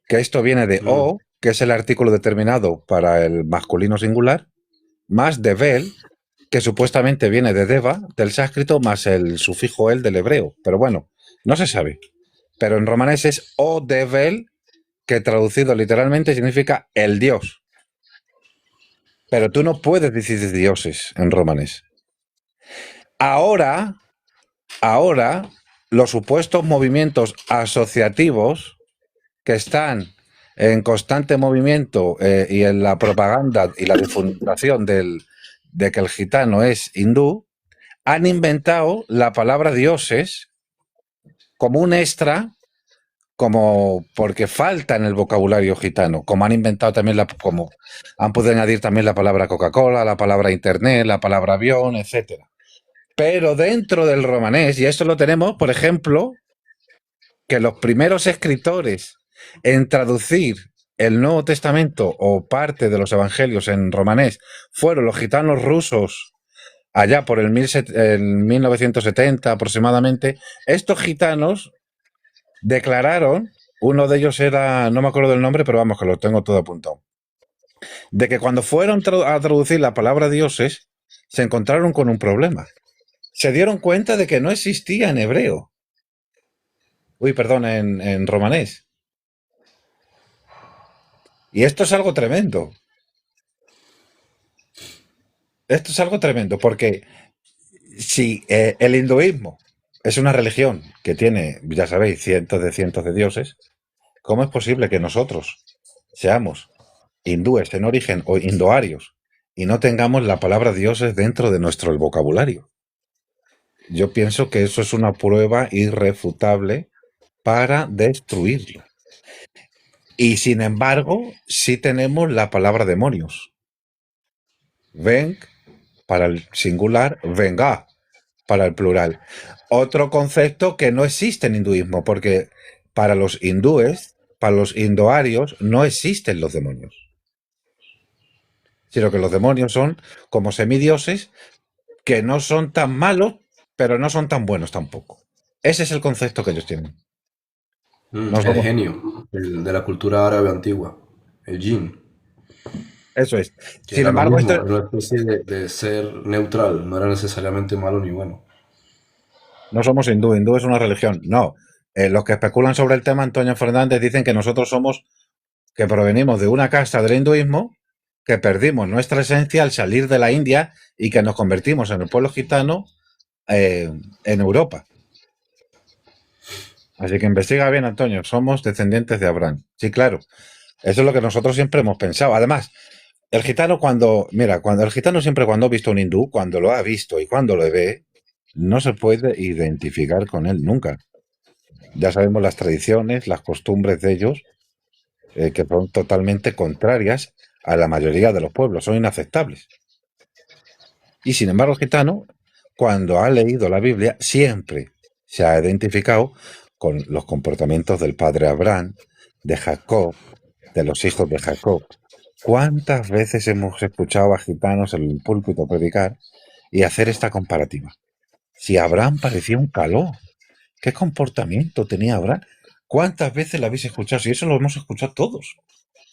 que esto viene de O, que es el artículo determinado para el masculino singular, más de Vel, que supuestamente viene de Deva, del sánscrito, más el sufijo el del hebreo. Pero bueno, no se sabe. Pero en romanés es O de Vel, que traducido literalmente significa el dios. Pero tú no puedes decir dioses en romanés. Ahora, los supuestos movimientos asociativos que están en constante movimiento y en la propaganda y la difusión de que el gitano es hindú, han inventado la palabra dioses como un extra, como porque falta en el vocabulario gitano, como han inventado también como han podido añadir también la palabra Coca-Cola, la palabra internet, la palabra avión, etcétera. Pero dentro del romanés, y esto lo tenemos, por ejemplo, que los primeros escritores en traducir el Nuevo Testamento o parte de los evangelios en romanés fueron los gitanos rusos allá por el 1970 aproximadamente. Estos gitanos declararon, uno de ellos era, no me acuerdo del nombre, pero vamos, que lo tengo todo apuntado, de que cuando fueron a traducir la palabra dioses, se encontraron con un problema. Se dieron cuenta de que no existía en hebreo. Uy, perdón, en romanés. Y esto es algo tremendo. Esto es algo tremendo, porque si el hinduismo es una religión que tiene, ya sabéis, cientos de dioses, ¿cómo es posible que nosotros seamos hindúes en origen o indoarios y no tengamos la palabra dioses dentro de nuestro vocabulario? Yo pienso que eso es una prueba irrefutable para destruirlo. Y sin embargo, sí tenemos la palabra demonios. Veng para el singular, venga para el plural. Otro concepto que no existe en hinduismo, porque para los hindúes, para los indoarios, no existen los demonios. Sino que los demonios son como semidioses que no son tan malos, pero no son tan buenos tampoco. Ese es el concepto que ellos tienen. El genio de la cultura árabe antigua, el jinn. Eso es. Que Sin era lo embargo, mismo, era una especie de ser neutral, no era necesariamente malo ni bueno. No somos hindú, hindú es una religión. No. Los que especulan sobre el tema, Antonio Fernández, dicen que nosotros somos, que provenimos de una casta del hinduismo, que perdimos nuestra esencia al salir de la India y que nos convertimos en el pueblo gitano en Europa. Así que investiga bien, Antonio. Somos descendientes de Abraham. Sí, claro. Eso es lo que nosotros siempre hemos pensado. Además, el gitano cuando el gitano siempre cuando ha visto un hindú, cuando lo ha visto y cuando lo ve, no se puede identificar con él nunca. Ya sabemos las tradiciones, las costumbres de ellos, que son totalmente contrarias a la mayoría de los pueblos, son inaceptables. Y sin embargo, el gitano, cuando ha leído la Biblia, siempre se ha identificado con los comportamientos del padre Abraham, de Jacob, de los hijos de Jacob. ¿Cuántas veces hemos escuchado a gitanos en el púlpito predicar y hacer esta comparativa? Si Abraham parecía un caló, ¿qué comportamiento tenía Abraham? ¿Cuántas veces lo habéis escuchado? Si eso lo hemos escuchado todos.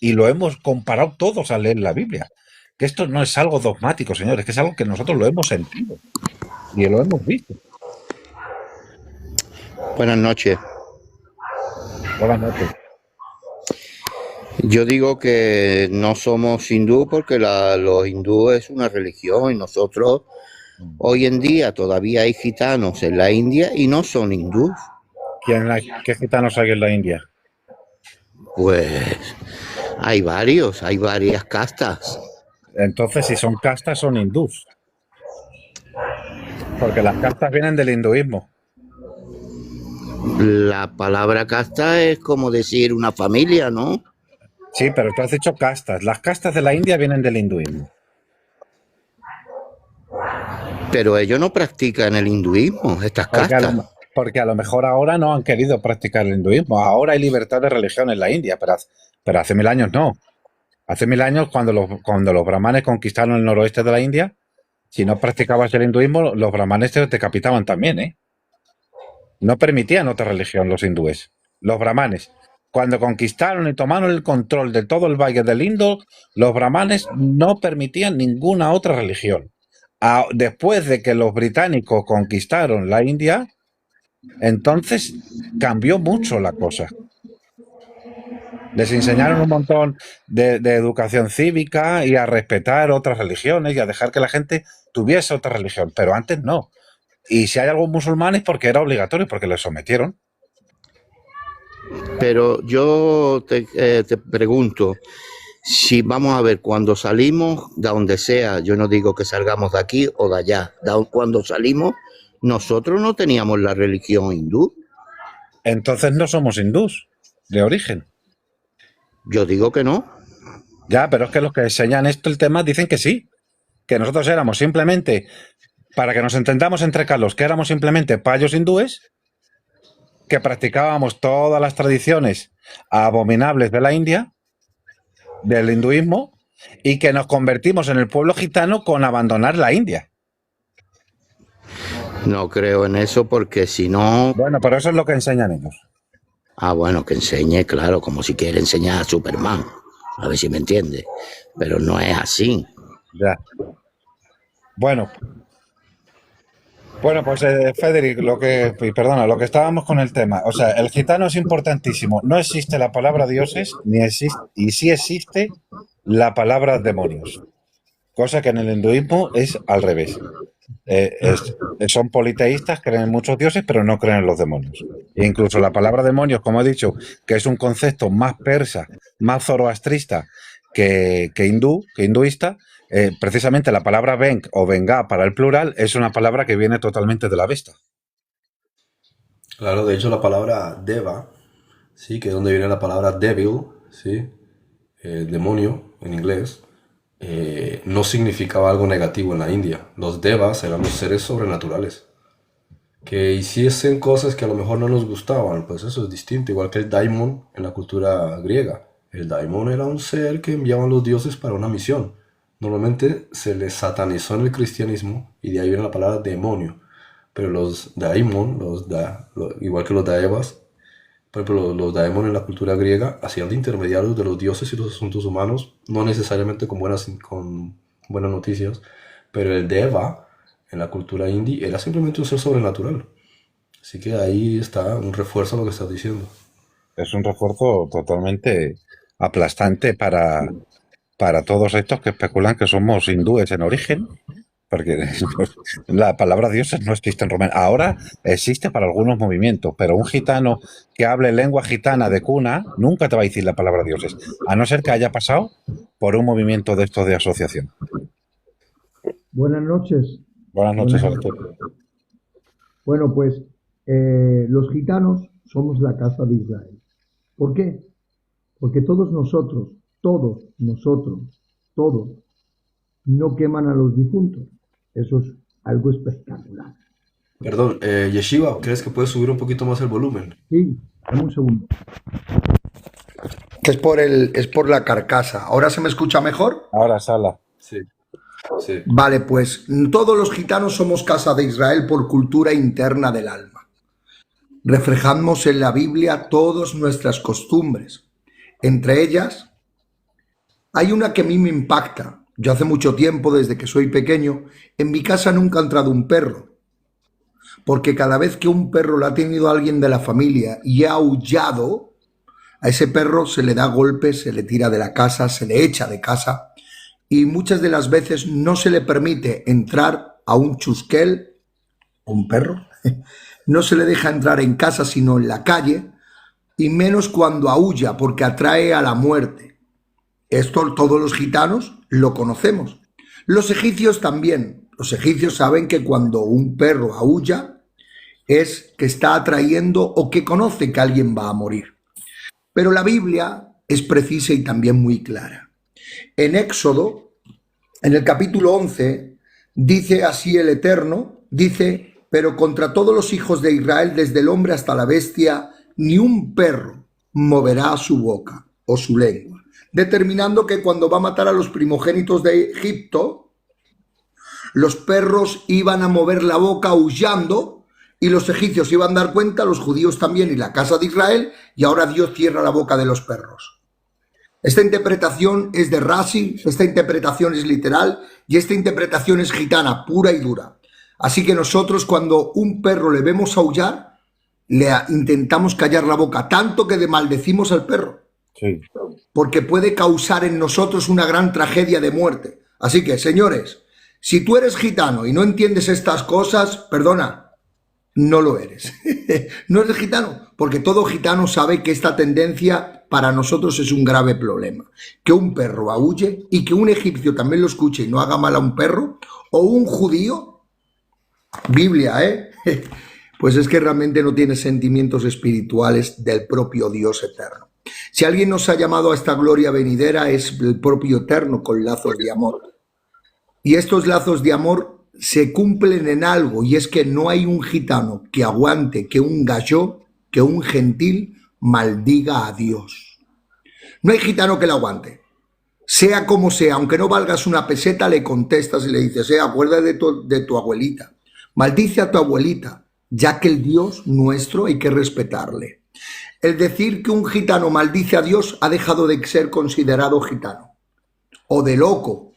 Y lo hemos comparado todos al leer la Biblia. Que esto no es algo dogmático, señores, que es algo que nosotros lo hemos sentido y lo hemos visto. Buenas noches. Buenas noches. Yo digo que no somos hindú porque los hindúes es una religión y nosotros hoy en día todavía hay gitanos en la India y no son hindús. ¿Qué gitanos hay en la India? Pues hay varias castas. Entonces, si son castas, son hindús. Porque las castas vienen del hinduismo. La palabra casta es como decir una familia, ¿no? Sí, pero tú has dicho castas. Las castas de la India vienen del hinduismo. Pero ellos no practican el hinduismo, estas Porque castas. porque a lo mejor ahora no han querido practicar el hinduismo. Ahora hay libertad de religión en la India, pero hace 1000 años no. Hace 1000 años, cuando los brahmanes conquistaron el noroeste de la India, si no practicabas el hinduismo, los brahmanes te decapitaban también, ¿eh? No permitían otra religión los hindúes. Los brahmanes, cuando conquistaron y tomaron el control de todo el valle del Indo, los brahmanes no permitían ninguna otra religión. Después de que los británicos conquistaron la India, entonces cambió mucho la cosa. Les enseñaron un montón de educación cívica y a respetar otras religiones y a dejar que la gente tuviese otra religión, pero antes no. Y si hay algún musulmán es porque era obligatorio, porque les sometieron. Pero yo te pregunto, si vamos a ver, cuando salimos de donde sea, yo no digo que salgamos de aquí o de allá, cuando salimos, nosotros no teníamos la religión hindú. Entonces no somos hindús de origen. Yo digo que no. Ya, pero es que los que enseñan esto, el tema, dicen que sí. Que nosotros éramos simplemente, para que nos entendamos entre Carlos, que éramos simplemente payos hindúes, que practicábamos todas las tradiciones abominables de la India, del hinduismo, y que nos convertimos en el pueblo gitano con abandonar la India. No creo en eso porque si no... Bueno, pero eso es lo que enseñan ellos. Ah, bueno, que enseñe, claro, como si quiere enseñar a Superman. A ver si me entiende. Pero no es así. Ya. Bueno, pues Federic, lo que estábamos con el tema, o sea, el gitano es importantísimo. No existe la palabra dioses, ni existe, y sí existe la palabra demonios, cosa que en el hinduismo es al revés. Son politeístas, creen en muchos dioses, pero no creen en los demonios. E incluso la palabra demonios, como he dicho, que es un concepto más persa, más zoroastrista que hinduista, precisamente la palabra Veng o Venga para el plural es una palabra que viene totalmente de la Vesta. Claro, de hecho la palabra Deva, sí, que es donde viene la palabra devil, sí, demonio en inglés, no significaba algo negativo en la India. Los devas eran los seres sobrenaturales que hiciesen cosas que a lo mejor no nos gustaban, pues eso es distinto, igual que el daimon en la cultura griega. El daimon era un ser que enviaban los dioses para una misión. Normalmente se les satanizó en el cristianismo y de ahí viene la palabra demonio. Pero los daimon, igual que los daevas, por ejemplo, los daemon en la cultura griega hacían de intermediarios de los dioses y los asuntos humanos, no necesariamente con buenas noticias, pero el deva en la cultura hindi era simplemente un ser sobrenatural. Así que ahí está un refuerzo a lo que estás diciendo. Es un refuerzo totalmente aplastante para todos estos que especulan que somos hindúes en origen Porque la palabra dioses no existe en romano. Ahora existe para algunos movimientos, pero un gitano que hable lengua gitana de cuna nunca te va a decir la palabra dioses, a no ser que haya pasado por un movimiento de estos de asociación. Buenas noches. Buenas noches, Arturo. Bueno, pues los gitanos somos la casa de Israel. ¿Por qué? Porque todos, no queman a los difuntos. Eso es algo espectacular. Perdón, Yeshiva, ¿crees que puedes subir un poquito más el volumen? Sí, dame un segundo. Es por la carcasa. ¿Ahora se me escucha mejor? Ahora, Sala. Sí. Sí. Vale, pues todos los gitanos somos casa de Israel por cultura interna del alma. Reflejamos en la Biblia todas nuestras costumbres. Entre ellas, hay una que a mí me impacta. Yo hace mucho tiempo, desde que soy pequeño, en mi casa nunca ha entrado un perro. Porque cada vez que un perro lo ha tenido alguien de la familia y ha aullado, a ese perro se le da golpes, se le tira de la casa, se le echa de casa. Y muchas de las veces no se le permite entrar a un chusquel, un perro, no se le deja entrar en casa sino en la calle, y menos cuando aúlla porque atrae a la muerte. Esto todos los gitanos lo conocemos. Los egipcios también. Los egipcios saben que cuando un perro aúlla es que está atrayendo o que conoce que alguien va a morir. Pero la Biblia es precisa y también muy clara. En Éxodo, en el capítulo 11, dice así el Eterno, dice, pero contra todos los hijos de Israel, desde el hombre hasta la bestia, ni un perro moverá su boca o su lengua, determinando que cuando va a matar a los primogénitos de Egipto, los perros iban a mover la boca aullando y los egipcios iban a dar cuenta, los judíos también y la casa de Israel, y ahora Dios cierra la boca de los perros. Esta interpretación es de Rashi, esta interpretación es literal y esta interpretación es gitana, pura y dura. Así que nosotros cuando un perro le vemos aullar, le intentamos callar la boca, tanto que maldecimos al perro. Sí. Porque puede causar en nosotros una gran tragedia de muerte. Así que, señores, si tú eres gitano y no entiendes estas cosas, perdona, no lo eres. No eres gitano, porque todo gitano sabe que esta tendencia para nosotros es un grave problema. Que un perro aúlle y que un egipcio también lo escuche y no haga mal a un perro, o un judío, Biblia, pues es que realmente no tiene sentimientos espirituales del propio Dios eterno. Si alguien nos ha llamado a esta gloria venidera es el propio Eterno con lazos de amor. Y estos lazos de amor se cumplen en algo, y es que no hay un gitano que aguante que un gallo, que un gentil maldiga a Dios. No hay gitano que lo aguante. Sea como sea, aunque no valgas una peseta, le contestas y le dices, acuérdate de tu abuelita. Maldice a tu abuelita, ya que el Dios nuestro hay que respetarle. El decir que un gitano maldice a Dios ha dejado de ser considerado gitano o de loco.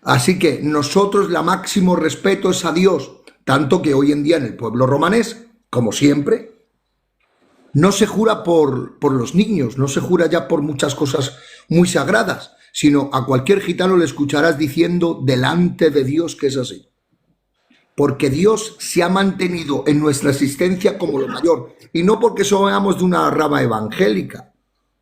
Así que nosotros la máximo respeto es a Dios, tanto que hoy en día en el pueblo romanés, como siempre, no se jura por los niños, no se jura ya por muchas cosas muy sagradas, sino a cualquier gitano le escucharás diciendo delante de Dios que es así. Porque Dios se ha mantenido en nuestra existencia como lo mayor, y no porque seamos de una rama evangélica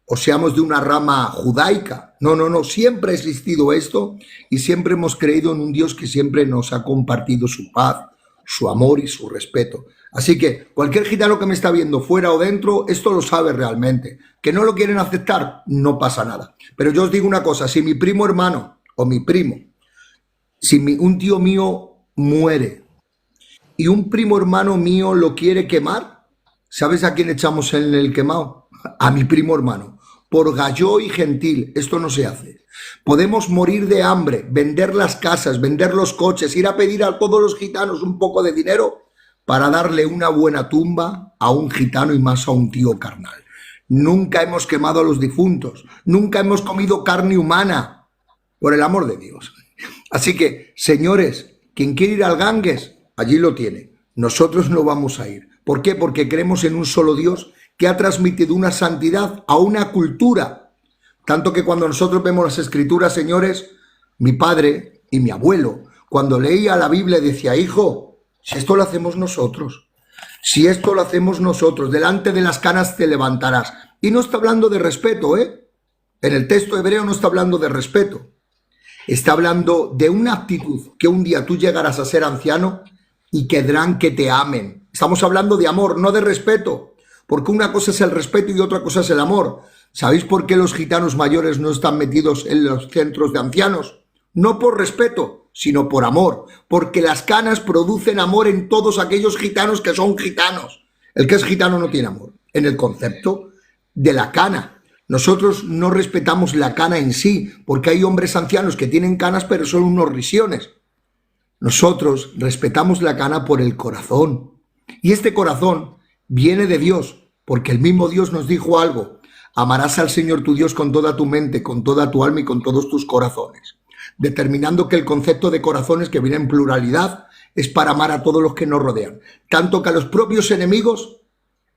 o seamos de una rama judaica. No, siempre ha existido esto y siempre hemos creído en un Dios que siempre nos ha compartido su paz, su amor y su respeto. Así que cualquier gitano que me está viendo fuera o dentro, esto lo sabe realmente. Que no lo quieren aceptar, no pasa nada. Pero yo os digo una cosa, si mi primo hermano o mi primo, si un tío mío muere y un primo hermano mío lo quiere quemar, ¿sabes a quién echamos en el quemado? A mi primo hermano. Por gallo y gentil, esto no se hace. Podemos morir de hambre, vender las casas, vender los coches, ir a pedir a todos los gitanos un poco de dinero para darle una buena tumba a un gitano y más a un tío carnal. Nunca hemos quemado a los difuntos, nunca hemos comido carne humana, por el amor de Dios. Así que, señores, quien quiere ir al Ganges, allí lo tiene. Nosotros no vamos a ir. ¿Por qué? Porque creemos en un solo Dios que ha transmitido una santidad a una cultura. Tanto que cuando nosotros vemos las escrituras, señores, mi padre y mi abuelo, cuando leía la Biblia decía, hijo, si esto lo hacemos nosotros, si esto lo hacemos nosotros, delante de las canas te levantarás. Y no está hablando de respeto, ¿eh? En el texto hebreo no está hablando de respeto. Está hablando de una actitud, que un día tú llegarás a ser anciano y querrán que te amen. Estamos hablando de amor, no de respeto, porque una cosa es el respeto y otra cosa es el amor. ¿Sabéis por qué los gitanos mayores no están metidos en los centros de ancianos? No por respeto, sino por amor, porque las canas producen amor en todos aquellos gitanos que son gitanos. El que es gitano no tiene amor, en el concepto de la cana. Nosotros no respetamos la cana en sí, porque hay hombres ancianos que tienen canas pero son unos risiones. Nosotros respetamos la cana por el corazón. Y este corazón viene de Dios, porque el mismo Dios nos dijo algo. Amarás al Señor tu Dios con toda tu mente, con toda tu alma y con todos tus corazones. Determinando que el concepto de corazones, que viene en pluralidad, es para amar a todos los que nos rodean. Tanto que a los propios enemigos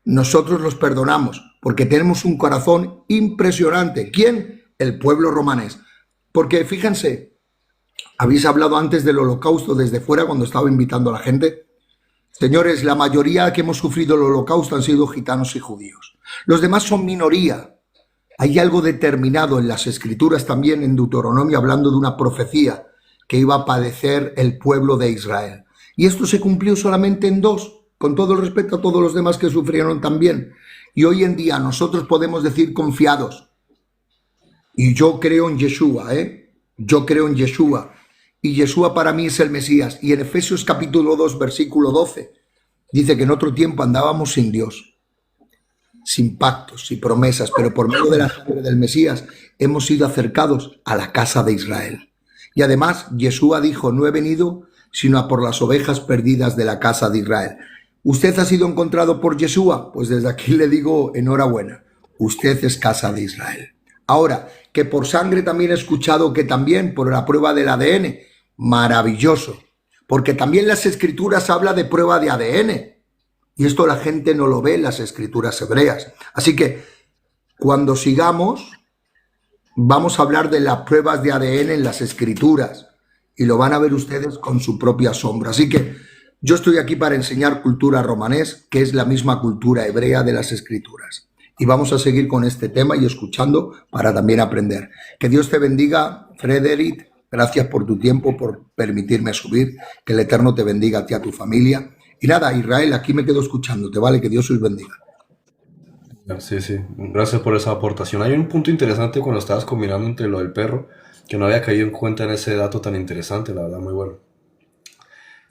nosotros los perdonamos, porque tenemos un corazón impresionante. ¿Quién? El pueblo romanés. Porque fíjense, habéis hablado antes del holocausto desde fuera cuando estaba invitando a la gente. Señores, la mayoría que hemos sufrido el holocausto han sido gitanos y judíos. Los demás son minoría. Hay algo determinado en las escrituras también en Deuteronomio hablando de una profecía que iba a padecer el pueblo de Israel. Y esto se cumplió solamente en dos, con todo el respeto a todos los demás que sufrieron también. Y hoy en día nosotros podemos decir confiados, y yo creo en Yeshua, yo creo en Yeshua, y Yeshua para mí es el Mesías. Y en Efesios capítulo 2, versículo 12, dice que en otro tiempo andábamos sin Dios, sin pactos y promesas, pero por medio de la sangre del Mesías hemos sido acercados a la casa de Israel. Y además Yeshua dijo, no he venido sino a por las ovejas perdidas de la casa de Israel. ¿Usted ha sido encontrado por Yeshua? Pues desde aquí le digo enhorabuena. Usted es casa de Israel. Ahora, que por sangre también he escuchado que también por la prueba del ADN. Maravilloso. Porque también las escrituras habla de prueba de ADN. Y esto la gente no lo ve en las escrituras hebreas. Así que cuando sigamos, vamos a hablar de las pruebas de ADN en las escrituras. Y lo van a ver ustedes con su propia sombra. Así que yo estoy aquí para enseñar cultura romanés, que es la misma cultura hebrea de las escrituras. Y vamos a seguir con este tema y escuchando para también aprender. Que Dios te bendiga, Frederic. Gracias por tu tiempo, por permitirme subir. Que el Eterno te bendiga a ti y a tu familia. Y nada, Israel, aquí me quedo escuchándote, ¿vale? Que Dios os bendiga. Sí, sí. Gracias por esa aportación. Hay un punto interesante cuando estabas combinando entre lo del perro, que no había caído en cuenta en ese dato tan interesante, la verdad, muy bueno.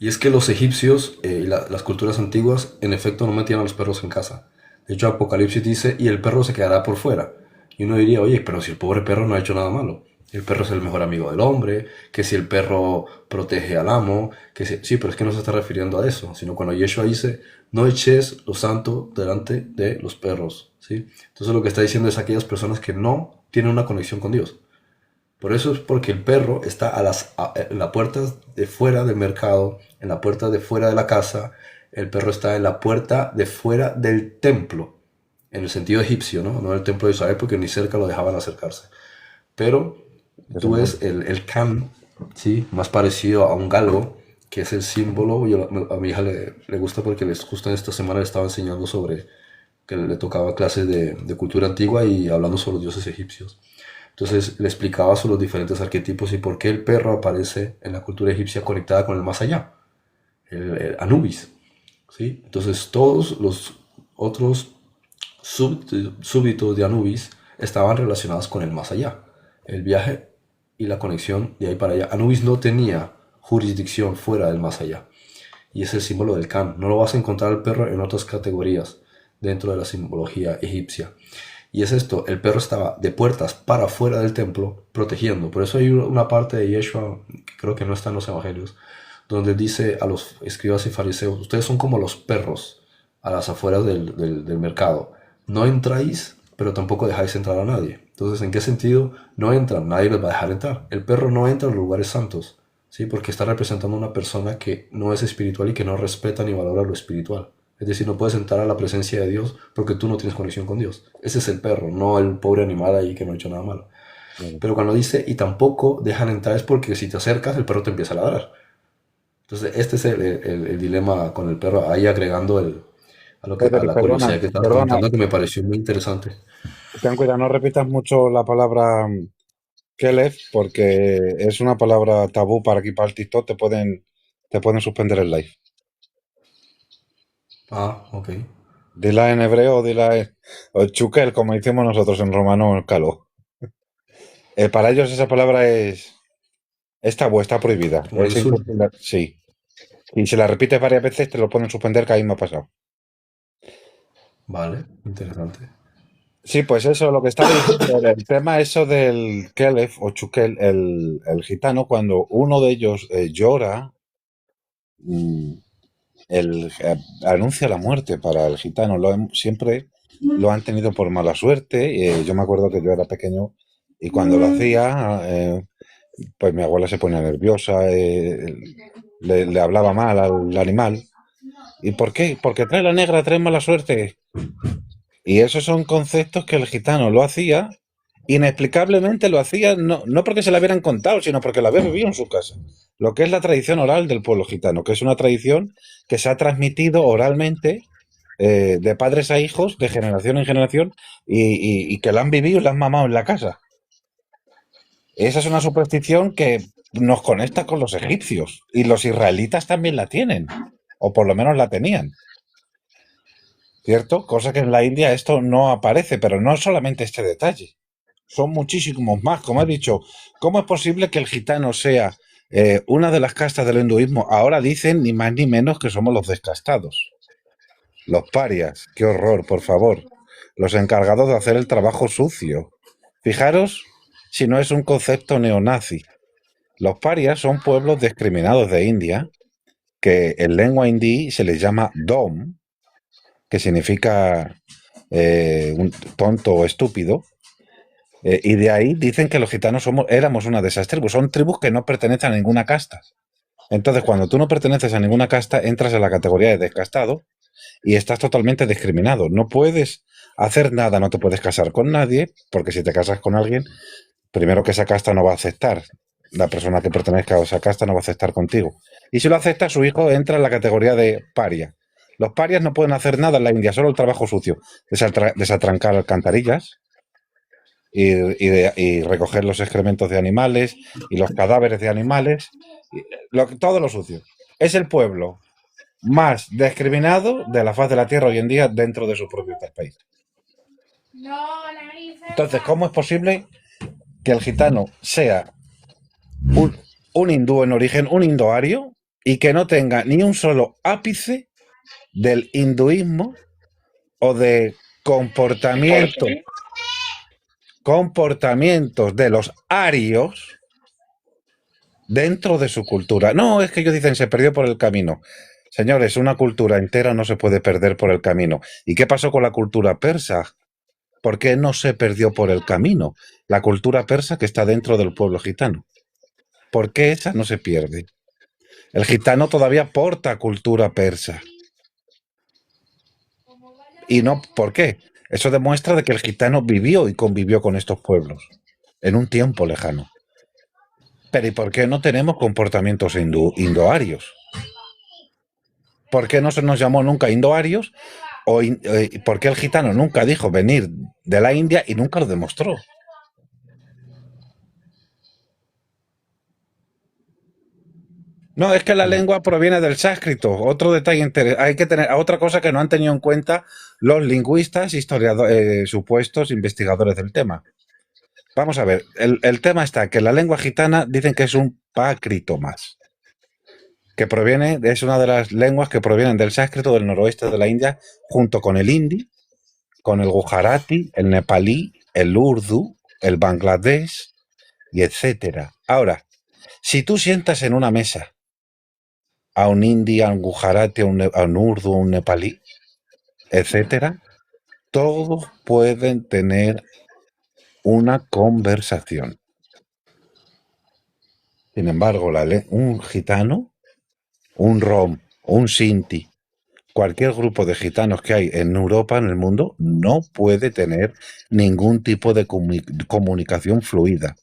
Y es que los egipcios y las culturas antiguas, en efecto, no metían a los perros en casa. De hecho, Apocalipsis dice, y el perro se quedará por fuera. Y uno diría, oye, pero si el pobre perro no ha hecho nada malo. El perro es el mejor amigo del hombre, que si el perro protege al amo, que si... Sí, pero es que no se está refiriendo a eso, sino cuando Yeshua dice, no eches lo santo delante de los perros, ¿sí? Entonces lo que está diciendo es a aquellas personas que no tienen una conexión con Dios. Por eso es porque el perro está en la puerta de fuera del mercado, en la puerta de fuera de la casa. El perro está en la puerta de fuera del templo, en el sentido egipcio, ¿no? No el templo de Israel, porque ni cerca lo dejaban acercarse. Pero tú ves el can, ¿sí? Más parecido a un galgo, que es el símbolo. A mi hija le gusta porque justo en esta semana le estaba enseñando sobre que le tocaba clases de cultura antigua y hablando sobre los dioses egipcios. Entonces le explicaba sobre los diferentes arquetipos y por qué el perro aparece en la cultura egipcia conectada con el más allá, el Anubis, ¿sí? Entonces todos los otros súbditos de Anubis estaban relacionados con el más allá, el viaje y la conexión de ahí para allá. Anubis no tenía jurisdicción fuera del más allá, y es el símbolo del Can. No lo vas a encontrar al perro en otras categorías dentro de la simbología egipcia. Y es esto, el perro estaba de puertas para afuera del templo protegiendo. Por eso hay una parte de Yeshua, que creo que no está en los evangelios, donde dice a los escribas y fariseos, ustedes son como los perros a las afueras del mercado. No entráis, pero tampoco dejáis entrar a nadie. Entonces, ¿en qué sentido? No entran, nadie les va a dejar entrar. El perro no entra en los lugares santos, ¿sí? Porque está representando a una persona que no es espiritual y que no respeta ni valora lo espiritual. Es decir, no puedes entrar a la presencia de Dios porque tú no tienes conexión con Dios. Ese es el perro, no el pobre animal ahí que no ha hecho nada malo. Pero cuando dice, y tampoco dejan entrar, es porque si te acercas, el perro te empieza a ladrar. Entonces, este es el dilema con el perro, ahí agregando a Federico, la curiosidad que estabas perdona, comentando, que me pareció muy interesante. ten cuidado, no repitas mucho la palabra Kelef, porque es una palabra tabú para aquí, para el TikTok, te pueden suspender el live. Ah, ok. Dila en hebreo o chukel, como decimos nosotros en romano, el calo. Para ellos esa palabra es tabú, está prohibida. Como el Es insulto. imposible. Sí. Y si la repites varias veces te lo pueden suspender, que ahí me ha pasado. Vale, interesante. Sí, pues eso, lo que estaba diciendo, el tema eso del Kelef o Chukel, el gitano, cuando uno de ellos llora, mm, anuncia la muerte para el gitano. Siempre lo han tenido por mala suerte. Yo me acuerdo que yo era pequeño y cuando lo hacía, pues mi abuela se ponía nerviosa, le hablaba mal al animal. ¿Y por qué? Porque trae la negra, trae mala suerte. Y esos son conceptos que el gitano lo hacía, inexplicablemente lo hacía, no porque se lo hubieran contado, sino porque lo había vivido en su casa. Lo que es la tradición oral del pueblo gitano, que es una tradición que se ha transmitido oralmente de padres a hijos, de generación en generación, y que la han vivido y la han mamado en la casa. Esa es una superstición que nos conecta con los egipcios, y los israelitas también la tienen, o por lo menos la tenían. ¿Cierto? Cosa que en la India esto no aparece, pero no es solamente este detalle. Son muchísimos más. Como he dicho, ¿cómo es posible que el gitano sea una de las castas del hinduismo? Ahora dicen ni más ni menos que somos los descastados. Los parias. Qué horror, por favor. Los encargados de hacer el trabajo sucio. Fijaros si no es un concepto neonazi. Los parias son pueblos discriminados de India, que en lengua hindi se les llama dom, que significa un tonto o estúpido, y de ahí dicen que los gitanos éramos una de esas tribus. Son tribus que no pertenecen a ninguna casta. Entonces, cuando tú no perteneces a ninguna casta, entras en la categoría de descastado y estás totalmente discriminado. No puedes hacer nada, no te puedes casar con nadie, porque si te casas con alguien, primero que esa casta no va a aceptar. La persona que pertenezca a esa casta no va a aceptar contigo. Y si lo acepta, su hijo entra en la categoría de paria. Los parias no pueden hacer nada en la India, solo el trabajo sucio. Desatrancar alcantarillas y recoger los excrementos de animales y los cadáveres de animales. Todo lo sucio. Es el pueblo más discriminado de la faz de la tierra hoy en día dentro de su propio país. Entonces, ¿cómo es posible que el gitano sea un hindú en origen, un indoario, y que no tenga ni un solo ápice del hinduismo o de comportamientos de los arios dentro de su cultura? No, es que ellos dicen se perdió por el camino. Señores, una cultura entera no se puede perder por el camino. ¿Y qué pasó con la cultura persa? ¿Por qué no se perdió por el camino? La cultura persa que está dentro del pueblo gitano. ¿Por qué esa no se pierde? El gitano todavía porta cultura persa. ¿Y no por qué? Eso demuestra de que el gitano vivió y convivió con estos pueblos en un tiempo lejano. Pero ¿y por qué no tenemos comportamientos indoarios? ¿Por qué no se nos llamó nunca indoarios? ¿Por qué el gitano nunca dijo venir de la India y nunca lo demostró? No, es que la lengua proviene del sánscrito. Otro detalle interesante. Hay que tener otra cosa que no han tenido en cuenta los lingüistas, historiadores, supuestos investigadores del tema. Vamos a ver, el tema está que la lengua gitana dicen que es un prákrito más, que es una de las lenguas que provienen del sánscrito del noroeste de la India, junto con el hindi, con el gujarati, el nepalí, el urdu, el bangladesh y etcétera. Ahora, si tú sientas en una mesa a un hindi, a un gujarati, a un urdu, a un nepalí, etcétera, todos pueden tener una conversación. Sin embargo, un gitano, un rom, un sinti, cualquier grupo de gitanos que hay en Europa, en el mundo, no puede tener ningún tipo de comunicación fluida.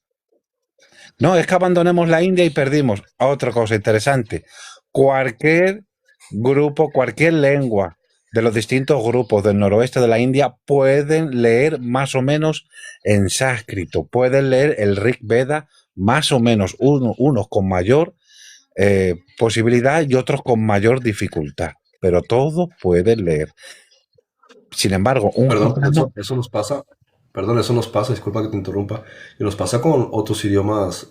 No, es que abandonemos la India y perdimos. Otra cosa interesante. cualquier grupo, cualquier lengua de los distintos grupos del noroeste de la India pueden leer más o menos en sánscrito, pueden leer el Rig Veda más o menos, unos con mayor posibilidad y otros con mayor dificultad, pero todos pueden leer. Sin embargo, un Perdón, gitano... eso nos pasa, perdón, eso nos pasa, disculpa que te interrumpa, y nos pasa con otros idiomas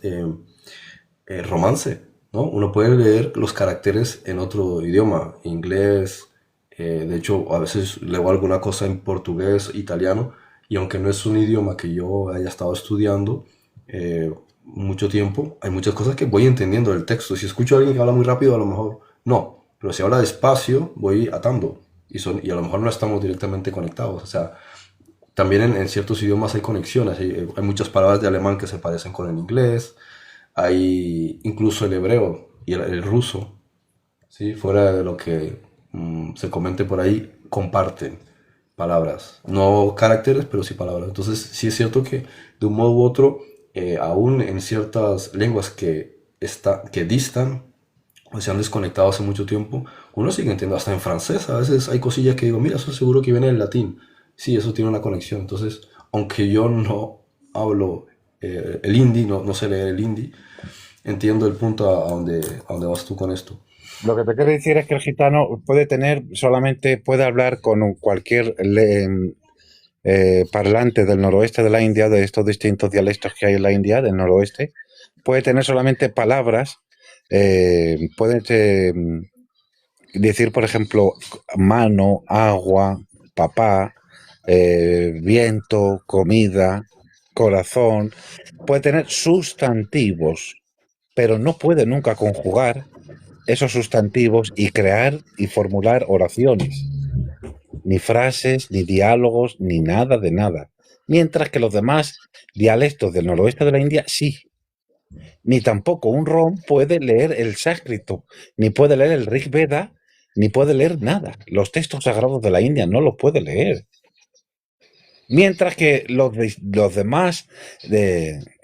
romance, ¿no? Uno puede leer los caracteres en otro idioma, inglés, de hecho, a veces leo alguna cosa en portugués, italiano, y aunque no es un idioma que yo haya estado estudiando mucho tiempo, hay muchas cosas que voy entendiendo del texto. Si escucho a alguien que habla muy rápido, a lo mejor no, pero si habla despacio, voy atando, y a lo mejor no estamos directamente conectados, o sea, también en ciertos idiomas hay conexiones, hay muchas palabras de alemán que se parecen con el inglés, hay incluso el hebreo y el ruso, ¿sí? Fuera de lo que se comente por ahí, comparten palabras, no caracteres, pero sí palabras. Entonces, sí es cierto que de un modo u otro, aún en ciertas lenguas que distan o se han desconectado hace mucho tiempo, uno sigue entendiendo, hasta en francés, a veces hay cosillas que digo, mira, eso seguro que viene del latín. Sí, eso tiene una conexión. Entonces, aunque yo no hablo el hindi, no sé leer el hindi, entiendo el punto a donde vas tú con esto. Lo que te quiero decir es que el gitano puede tener, solamente puede hablar con cualquier parlante del noroeste de la India, de estos distintos dialectos que hay en la India, del noroeste, puede tener solamente palabras, puede decir, por ejemplo, mano, agua, papá, viento, comida, corazón, puede tener sustantivos, pero no puede nunca conjugar esos sustantivos y crear y formular oraciones, ni frases, ni diálogos, ni nada de nada. Mientras que los demás dialectos del noroeste de la India sí. Ni tampoco un rom puede leer el sánscrito, ni puede leer el Rig Veda, ni puede leer nada. Los textos sagrados de la India no los puede leer. Mientras que los demás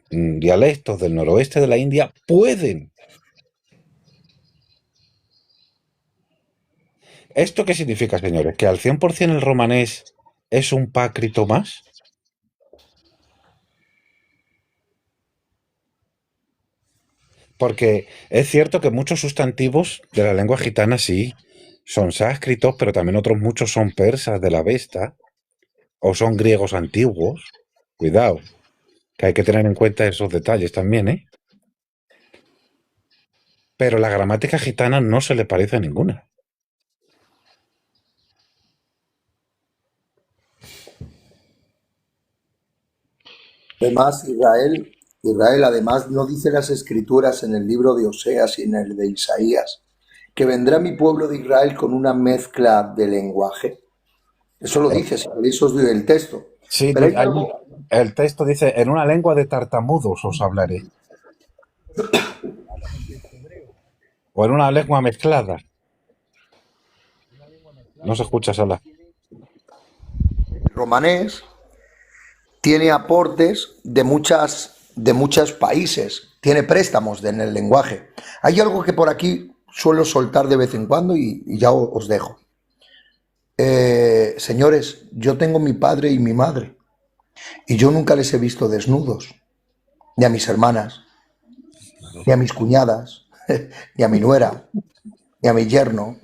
dialectos del noroeste de la India pueden. ¿Esto qué significa, señores? ¿Que al 100% el romanés es un pácrito más? Porque es cierto que muchos sustantivos de la lengua gitana sí son sánscritos, pero también otros muchos son persas de la Vesta o son griegos antiguos. Cuidado, que hay que tener en cuenta esos detalles también, ¿eh? Pero la gramática gitana no se le parece a ninguna. Además, Israel además no dice las escrituras en el libro de Oseas y en el de Isaías, que vendrá mi pueblo de Israel con una mezcla de lenguaje. Eso lo dice, si queréis os doy el texto. Sí, Pero hay allí algo, el texto dice, en una lengua de tartamudos os hablaré, o en una lengua mezclada. No se escucha, Sala. el romanés tiene aportes de muchos países, tiene préstamos en el lenguaje. Hay algo que por aquí suelo soltar de vez en cuando y ya os dejo. Señores, yo tengo mi padre y mi madre y yo nunca les he visto desnudos, ni a mis hermanas, ni a mis cuñadas, ni a mi nuera, ni a mi yerno.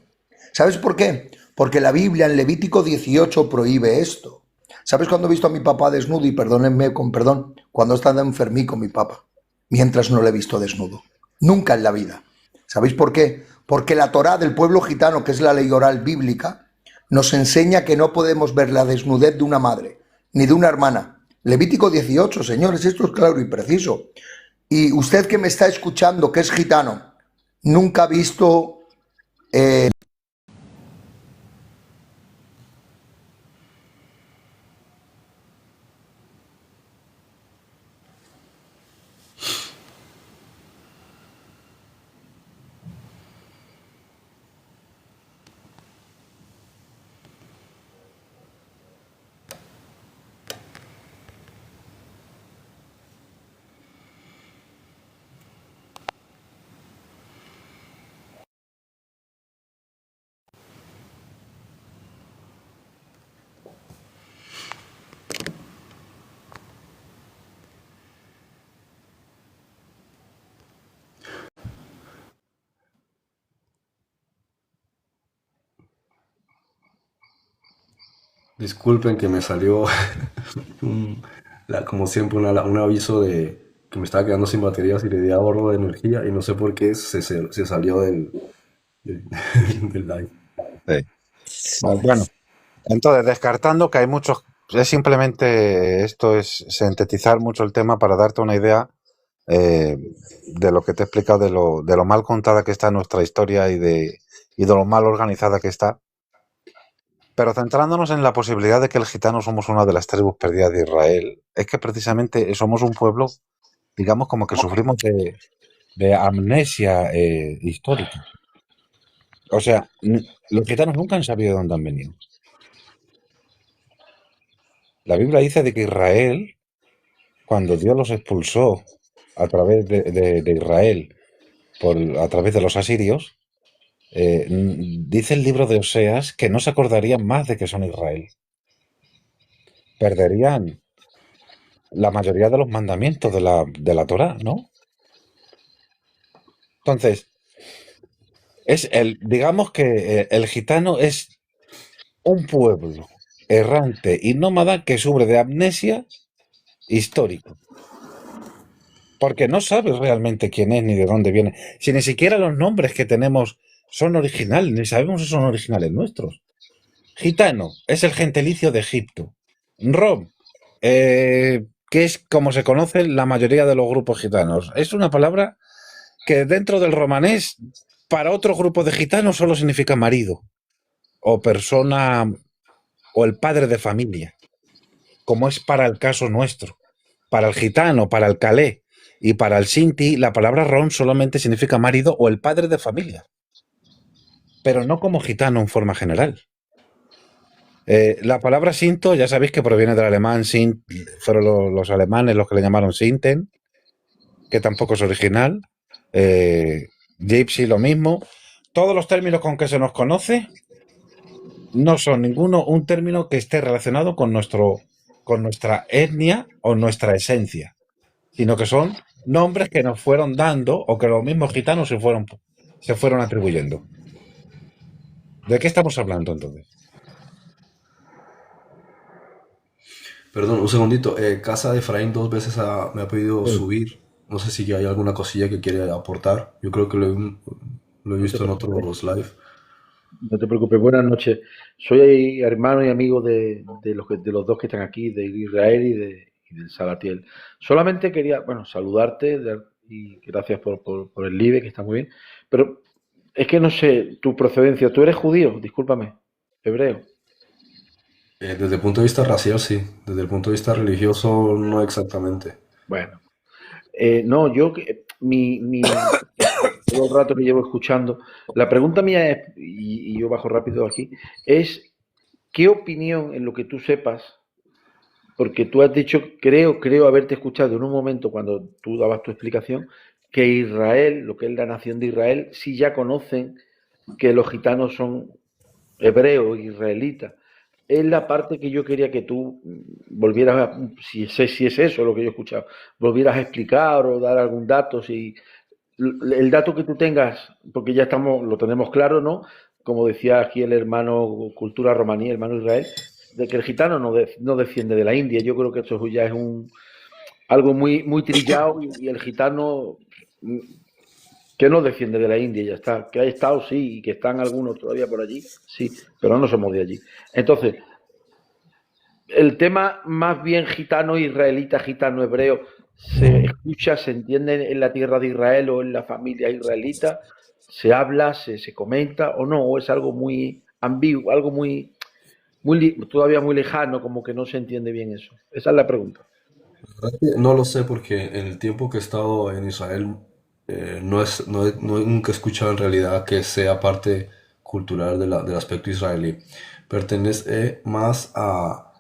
¿Sabes por qué? Porque la Biblia en Levítico 18 prohíbe esto. ¿Sabes cuándo he visto a mi papá desnudo? Y perdónenme con perdón, cuando estaba enfermico mi papá, mientras no le he visto desnudo. Nunca en la vida. ¿Sabéis por qué? Porque la Torá del pueblo gitano, que es la ley oral bíblica, nos enseña que no podemos ver la desnudez de una madre, ni de una hermana. Levítico 18, señores, esto es claro y preciso. Y usted que me está escuchando, que es gitano, nunca ha visto Disculpen que me salió como siempre un aviso de que me estaba quedando sin baterías y le di ahorro de energía y no sé por qué se salió del, del live. Sí. Bueno, entonces, descartando que hay muchos, es simplemente, esto es sintetizar mucho el tema para darte una idea de lo que te he explicado, de lo mal contada que está nuestra historia y de lo mal organizada que está. Pero centrándonos en la posibilidad de que el gitano somos una de las tribus perdidas de Israel, es que precisamente somos un pueblo, digamos, como que sufrimos de amnesia histórica. O sea, los gitanos nunca han sabido de dónde han venido. La Biblia dice de que Israel, cuando Dios los expulsó a través de Israel, a través de los asirios, dice el libro de Oseas que no se acordarían más de que son Israel. Perderían la mayoría de los mandamientos de la Torá, ¿no? Entonces, digamos que el gitano es un pueblo errante y nómada que sufre de amnesia histórica. Porque no sabes realmente quién es ni de dónde viene. Si ni siquiera los nombres que tenemos son originales, ni sabemos si son originales nuestros. Gitano es el gentilicio de Egipto. Rom, que es como se conoce la mayoría de los grupos gitanos. Es una palabra que dentro del romanés, para otro grupo de gitanos, solo significa marido, o persona, o el padre de familia, como es para el caso nuestro. Para el gitano, para el calé y para el sinti, la palabra rom solamente significa marido o el padre de familia, pero no como gitano en forma general. La palabra sinto, ya sabéis que proviene del alemán, fueron los alemanes los que le llamaron sinten, que tampoco es original. Gypsy lo mismo. Todos los términos con que se nos conoce no son ninguno un término que esté relacionado con nuestra etnia o nuestra esencia, sino que son nombres que nos fueron dando o que los mismos gitanos se fueron atribuyendo. ¿De qué estamos hablando entonces? Perdón, un segundito. Casa de Efraín 2 veces me ha pedido subir. No sé si hay alguna cosilla que quiere aportar. Yo creo que lo he visto en otros live. No te preocupes, buenas noches. Soy hermano y amigo de los dos que están aquí, de Israel y del Salatiel. Solamente quería, bueno, saludarte y gracias por el live, que está muy bien. Pero es que no sé tu procedencia. ¿Tú eres judío? Discúlpame. Hebreo. Desde el punto de vista racial, sí. Desde el punto de vista religioso, no exactamente. Bueno. No, todo el rato que llevo escuchando, la pregunta mía es, y yo bajo rápido aquí, es ¿qué opinión en lo que tú sepas? Porque tú has dicho, creo haberte escuchado en un momento cuando tú dabas tu explicación, que Israel, lo que es la nación de Israel, sí ya conocen que los gitanos son hebreos, israelitas. Es la parte que yo quería que tú volvieras, si es eso lo que yo he escuchado, volvieras a explicar o dar algún dato, si el dato que tú tengas, porque ya lo tenemos claro, ¿no? Como decía aquí el hermano Cultura Romaní, hermano Israel, de que el gitano no desciende de la India. Yo creo que eso ya es algo muy, muy trillado y el gitano que no desciende de la India, ya está. Que ha estado, sí, y que están algunos todavía por allí, sí, pero no somos de allí. Entonces, el tema más bien gitano, israelita, gitano, hebreo, se escucha, se entiende en la tierra de Israel o en la familia israelita, se habla, se comenta o no, o es algo muy ambiguo, algo todavía muy lejano, como que no se entiende bien eso. Esa es la pregunta. No lo sé porque en el tiempo que he estado en Israel nunca he escuchado en realidad que sea parte cultural del aspecto israelí. Pertenece más a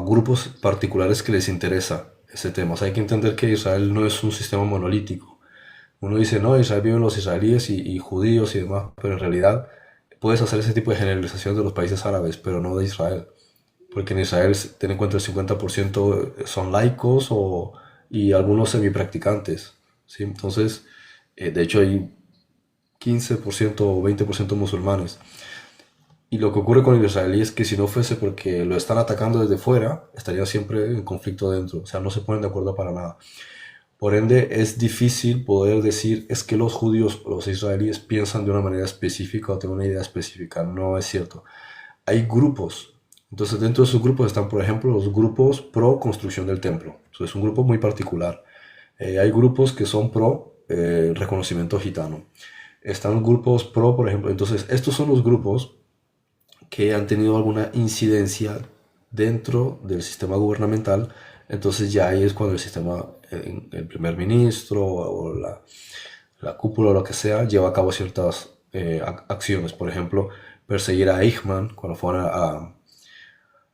grupos particulares que les interesa ese tema. O sea, hay que entender que Israel no es un sistema monolítico. Uno dice, no, Israel viven los israelíes y judíos y demás, pero en realidad puedes hacer ese tipo de generalización de los países árabes, pero no de Israel. Porque en Israel, ten en cuenta, el 50% son laicos y algunos semipracticantes, ¿sí? Entonces, de hecho hay 15% o 20% musulmanes. Y lo que ocurre con el israelí es que si no fuese porque lo están atacando desde fuera, estarían siempre en conflicto dentro. O sea, no se ponen de acuerdo para nada. Por ende, es difícil poder decir es que los judíos, los israelíes piensan de una manera específica o tienen una idea específica. No es cierto. Hay grupos. Entonces, dentro de esos grupos están, por ejemplo, los grupos pro construcción del templo. Eso es un grupo muy particular. Hay grupos que son pro reconocimiento gitano. Están los grupos pro, por ejemplo. Entonces, estos son los grupos que han tenido alguna incidencia dentro del sistema gubernamental. Entonces ya ahí es cuando el sistema, el primer ministro o la cúpula o lo que sea, lleva a cabo ciertas acciones. Por ejemplo, perseguir a Eichmann, cuando fueron a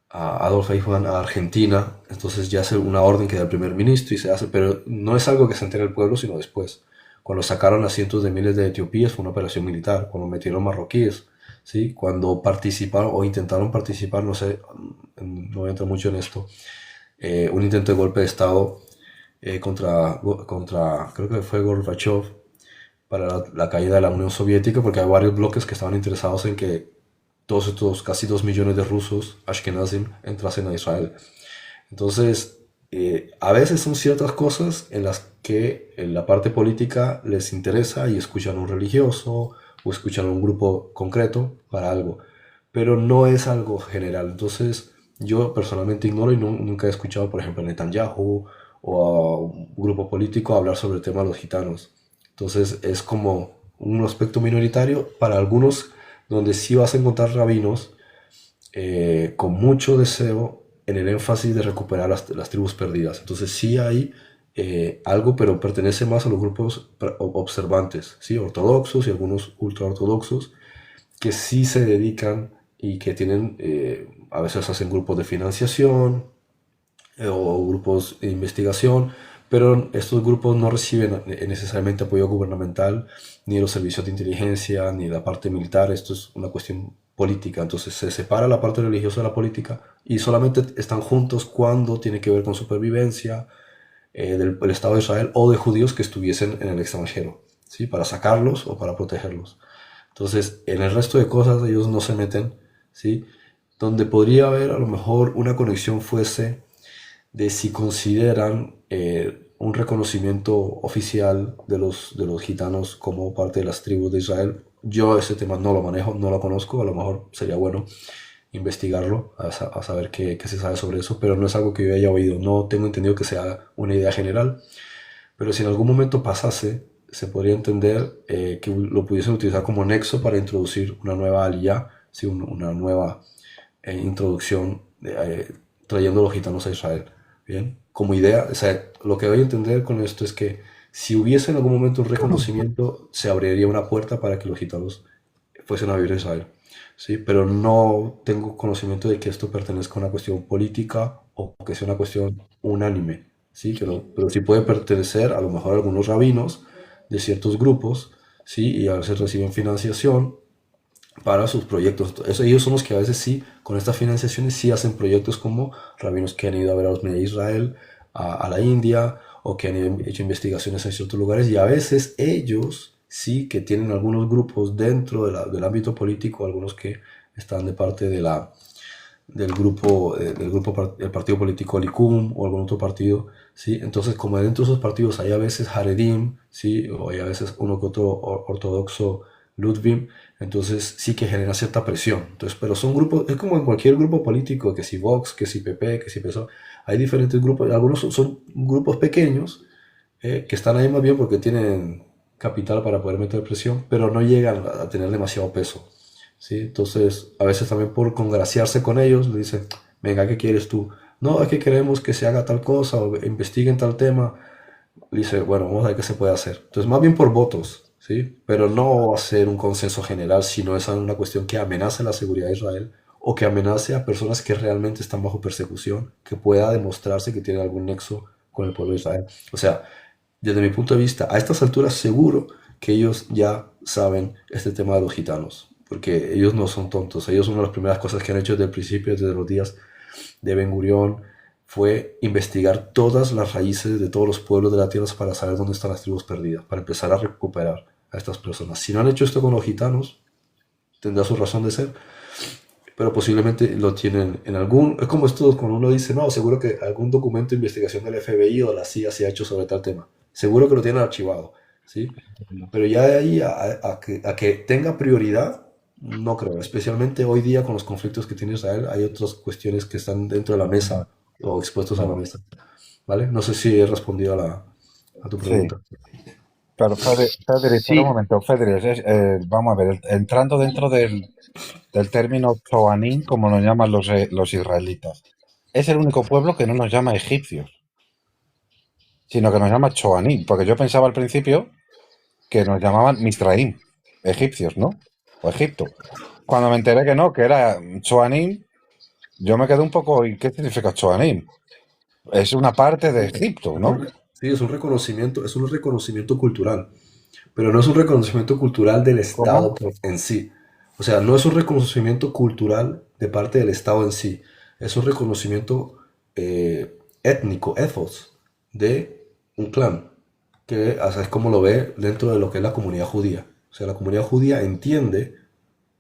Adolf Eichmann a Argentina, entonces ya hace una orden que da el primer ministro y se hace, pero no es algo que se entere el pueblo, sino después. Cuando sacaron a cientos de miles de etiopíes fue una operación militar, cuando metieron marroquíes, ¿sí? Cuando participaron o intentaron participar, no sé, no voy a entrar mucho en esto, un intento de golpe de Estado contra, creo que fue Gorbachev, para la caída de la Unión Soviética, porque hay varios bloques que estaban interesados en que todos estos casi 2 millones de rusos, Ashkenazim, entrasen a Israel. Entonces, a veces son ciertas cosas en las que en la parte política les interesa y escuchan a un religioso o escuchan a un grupo concreto para algo, pero no es algo general. Entonces, yo personalmente ignoro y nunca he escuchado, por ejemplo, a Netanyahu o a un grupo político hablar sobre el tema de los gitanos. Entonces, es como un aspecto minoritario para algunos, donde sí vas a encontrar rabinos con mucho deseo en el énfasis de recuperar las tribus perdidas. Entonces sí hay algo, pero pertenece más a los grupos observantes, ¿sí? Ortodoxos y algunos ultraortodoxos, que sí se dedican y que tienen, a veces hacen grupos de financiación o grupos de investigación, pero estos grupos no reciben necesariamente apoyo gubernamental, ni los servicios de inteligencia, ni la parte militar. Esto es una cuestión política. Entonces se separa la parte religiosa de la política y solamente están juntos cuando tiene que ver con supervivencia del Estado de Israel o de judíos que estuviesen en el extranjero, ¿sí? Para sacarlos o para protegerlos. Entonces, en el resto de cosas ellos no se meten, ¿sí? Donde podría haber a lo mejor una conexión fuese de si consideran un reconocimiento oficial de los gitanos como parte de las tribus de Israel. Yo ese tema no lo manejo, no lo conozco, a lo mejor sería bueno investigarlo, a saber qué se sabe sobre eso, pero no es algo que yo haya oído, no tengo entendido que sea una idea general, pero si en algún momento pasase, se podría entender que lo pudiesen utilizar como nexo para introducir una nueva aliyá, ¿sí? Una nueva introducción trayendo a los gitanos a Israel. Bien, como idea, o sea, lo que voy a entender con esto es que si hubiese en algún momento un reconocimiento, se abriría una puerta para que los gitanos fuesen a vivir en Israel, ¿sí? Pero no tengo conocimiento de que esto pertenezca a una cuestión política o que sea una cuestión unánime, ¿sí? Pero sí puede pertenecer a lo mejor a algunos rabinos de ciertos grupos, ¿sí? Y a veces reciben financiación para sus proyectos. Ellos son los que a veces sí, con estas financiaciones, sí hacen proyectos como rabinos que han ido a ver a los Bnei Israel, a la India, o que han hecho investigaciones en ciertos lugares, y a veces ellos sí que tienen algunos grupos dentro del ámbito político, algunos que están de parte del partido político Likud o algún otro partido, ¿sí? Entonces, como dentro de esos partidos hay a veces Haredim, ¿sí? O hay a veces uno que otro ortodoxo Ludwig, entonces sí que genera cierta presión. Entonces, pero son grupos, es como en cualquier grupo político, que si Vox, que si PP, que si PSOE, hay diferentes grupos, algunos son grupos pequeños que están ahí más bien porque tienen capital para poder meter presión, pero no llegan a tener demasiado peso, ¿sí? Entonces, a veces también por congraciarse con ellos, le dicen, venga, ¿qué quieres tú? No, es que queremos que se haga tal cosa o investiguen tal tema. Le dice, bueno, vamos a ver qué se puede hacer. Entonces, más bien por votos, ¿sí? Pero no hacer un consenso general, sino es una cuestión que amenace la seguridad de Israel o que amenace a personas que realmente están bajo persecución, que pueda demostrarse que tienen algún nexo con el pueblo de Israel. O sea, desde mi punto de vista, a estas alturas seguro que ellos ya saben este tema de los gitanos, porque ellos no son tontos. Ellos, una de las primeras cosas que han hecho desde el principio, desde los días de Ben Gurión, fue investigar todas las raíces de todos los pueblos de la tierra para saber dónde están las tribus perdidas, para empezar a recuperar a estas personas. Si no han hecho esto con los gitanos, tendrá su razón de ser, pero posiblemente lo tienen en algún... Es como esto cuando uno dice, no, seguro que algún documento de investigación del FBI o de la CIA se ha hecho sobre tal tema. Seguro que lo tienen archivado, ¿sí? Pero ya de ahí a que tenga prioridad, no creo. Especialmente hoy día con los conflictos que tiene Israel, hay otras cuestiones que están dentro de la mesa o expuestos a la mesa. ¿Vale? No sé si he respondido a tu Sí, pregunta. pero Federic, espera un Sí, momento, Federic, vamos a ver, entrando dentro del término Choanim, como nos llaman los israelitas, es el único pueblo que no nos llama egipcios, sino que nos llama Choanim, porque yo pensaba al principio que nos llamaban Misraim, egipcios, ¿no? O Egipto. Cuando me enteré que no, que era Choanim, yo me quedé un poco, ¿y qué significa Choanim? Es una parte de Egipto, ¿no? Sí, es un reconocimiento cultural, pero no es un reconocimiento cultural del ¿Cómo? Estado en sí. O sea, no es un reconocimiento cultural de parte del Estado en sí, es un reconocimiento étnico, ethos, de un clan, que así es como lo ve dentro de lo que es la comunidad judía. O sea, la comunidad judía entiende,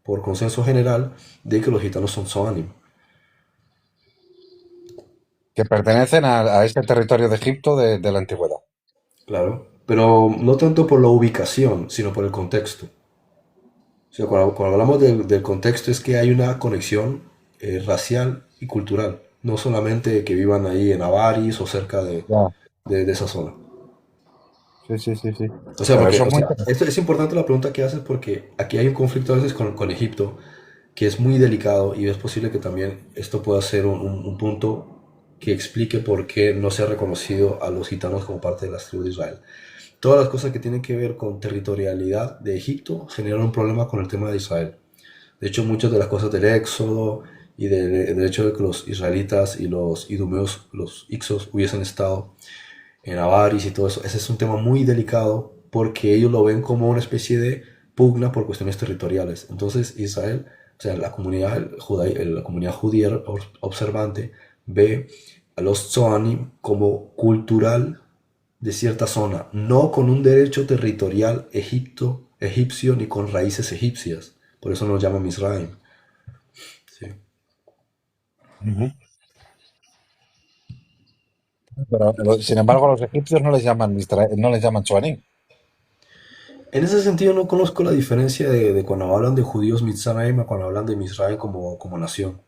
por consenso general, de que los gitanos son Zoanim. Que pertenecen a ese territorio de Egipto de la antigüedad. Claro, pero no tanto por la ubicación, sino por el contexto. O sea, cuando hablamos del contexto es que hay una conexión racial y cultural, no solamente que vivan ahí en Avaris o cerca Ya, de esa zona. sí, sí, sí, sí. O sea, Pero porque, eso o es muy sea, interesante. esto es importante la pregunta que haces porque aquí hay un conflicto a veces con Egipto que es muy delicado y es posible que también esto pueda ser un punto que explique por qué no se ha reconocido a los gitanos como parte de las tribus de Israel. Todas las cosas que tienen que ver con territorialidad de Egipto generan un problema con el tema de Israel. De hecho, muchas de las cosas del Éxodo y del hecho de que los israelitas y los idumeos, los Ixos, hubiesen estado en Avaris y todo eso, ese es un tema muy delicado porque ellos lo ven como una especie de pugna por cuestiones territoriales. Entonces, Israel, o sea, la comunidad judía observante ve a los Tzoanim como cultural de cierta zona, no con un derecho territorial egipcio ni con raíces egipcias. Por eso nos llaman Misraim. Sí. Ujú. Pero, sin embargo, a los egipcios no les llaman no les llaman Choanim. En ese sentido no conozco la diferencia de cuando hablan de judíos Mitzrayim a cuando hablan de Misraim como nación.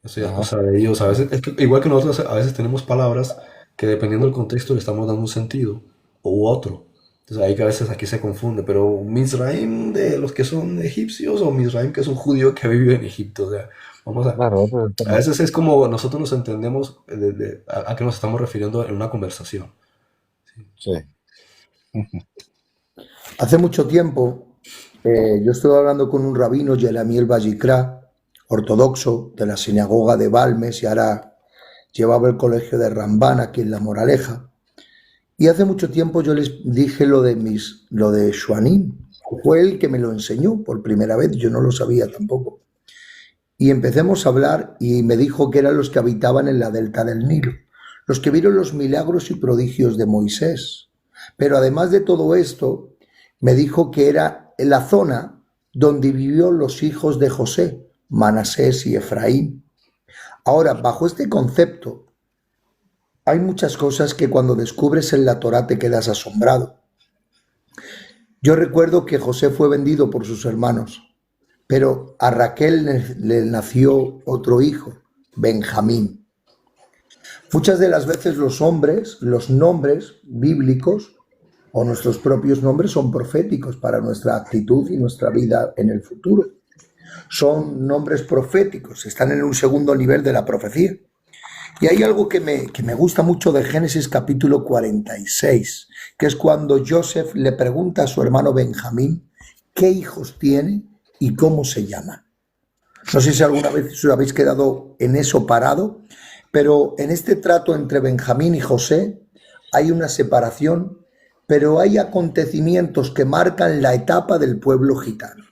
Eso ya es Ajá. cosa de Dios. A veces, es que, igual que nosotros a veces tenemos palabras que dependiendo del contexto le estamos dando un sentido u otro. Entonces ahí que a veces aquí se confunde, pero Misraim de los que son egipcios o Misraim que es un judío que vive en Egipto. O sea, vamos Claro, ese es el a tema. veces es como nosotros nos entendemos a qué nos estamos refiriendo en una conversación. Sí. Hace mucho tiempo, yo estuve hablando con un rabino, Yeramiel Bajikra, ortodoxo de la sinagoga de Balmes, y ahora llevaba el colegio de Rambán aquí en La Moraleja. Y hace mucho tiempo yo les dije lo de Shuanim. Fue él que me lo enseñó por primera vez, yo no lo sabía tampoco. Y empecemos a hablar y me dijo que eran los que habitaban en la delta del Nilo, los que vieron los milagros y prodigios de Moisés. Pero además de todo esto, me dijo que era la zona donde vivió los hijos de José, Manasés y Efraín. Ahora, bajo este concepto, hay muchas cosas que cuando descubres en la Torá te quedas asombrado. Yo recuerdo que José fue vendido por sus hermanos, pero a Raquel le nació otro hijo, Benjamín. Muchas de las veces los hombres, los nombres bíblicos o nuestros propios nombres son proféticos para nuestra actitud y nuestra vida en el futuro. Son nombres proféticos, están en un segundo nivel de la profecía. Y hay algo que me gusta mucho de Génesis capítulo 46, que es cuando Joseph le pregunta a su hermano Benjamín qué hijos tiene y cómo se llaman. No sé si alguna vez os habéis quedado en eso parado, pero en este trato entre Benjamín y José hay una separación, pero hay acontecimientos que marcan la etapa del pueblo gitano.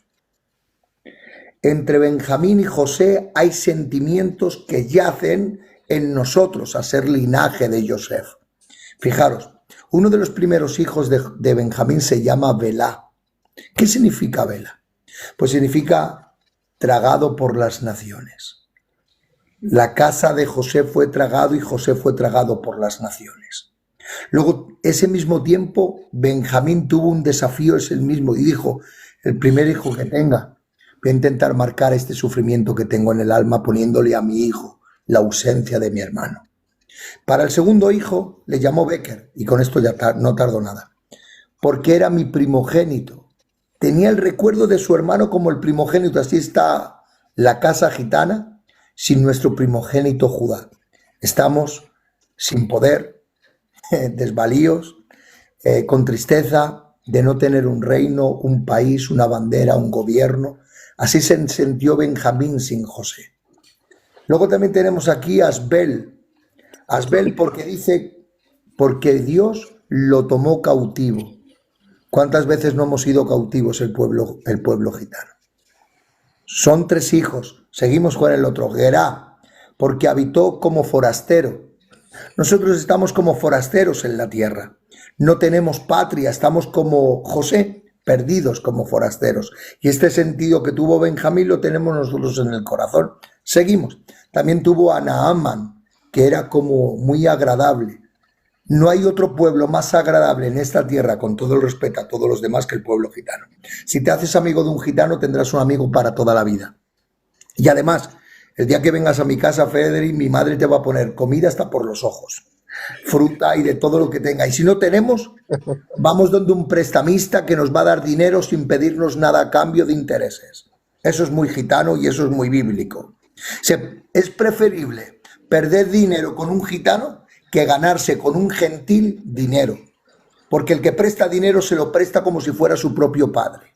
Entre Benjamín y José hay sentimientos que yacen en nosotros a ser linaje de Joseph. Fijaros, uno de los primeros hijos de Benjamín se llama Belá. ¿Qué significa Belá? Pues significa tragado por las naciones. La casa de José fue tragado y José fue tragado por las naciones. Luego, ese mismo tiempo, Benjamín tuvo un desafío, es el mismo, y dijo, el primer hijo que tenga, voy a intentar marcar este sufrimiento que tengo en el alma poniéndole a mi hijo la ausencia de mi hermano. Para el segundo hijo le llamó Becker, y con esto ya no tardó nada, porque era mi primogénito. Tenía el recuerdo de su hermano como el primogénito. Así está la casa gitana sin nuestro primogénito Judá. Estamos sin poder, desvalíos, con tristeza de no tener un reino, un país, una bandera, un gobierno. Así se sintió Benjamín sin José. Luego también tenemos aquí a Asbel. Asbel porque dice, porque Dios lo tomó cautivo. ¿Cuántas veces no hemos sido cautivos el pueblo gitano? Son 3 hijos. Seguimos con el otro. Gerá, porque habitó como forastero. Nosotros estamos como forasteros en la tierra. No tenemos patria, estamos como José, perdidos como forasteros. Y este sentido que tuvo Benjamín lo tenemos nosotros en el corazón. Seguimos. También tuvo a Naamán, que era como muy agradable. No hay otro pueblo más agradable en esta tierra, con todo el respeto a todos los demás, que el pueblo gitano. Si te haces amigo de un gitano, tendrás un amigo para toda la vida. Y además, el día que vengas a mi casa, Frederick, mi madre te va a poner comida hasta por los ojos, fruta y de todo lo que tenga. Y si no tenemos, vamos donde un prestamista que nos va a dar dinero sin pedirnos nada a cambio de intereses. Eso es muy gitano y eso es muy bíblico. Es preferible perder dinero con un gitano que ganarse con un gentil dinero, porque el que presta dinero se lo presta como si fuera su propio padre,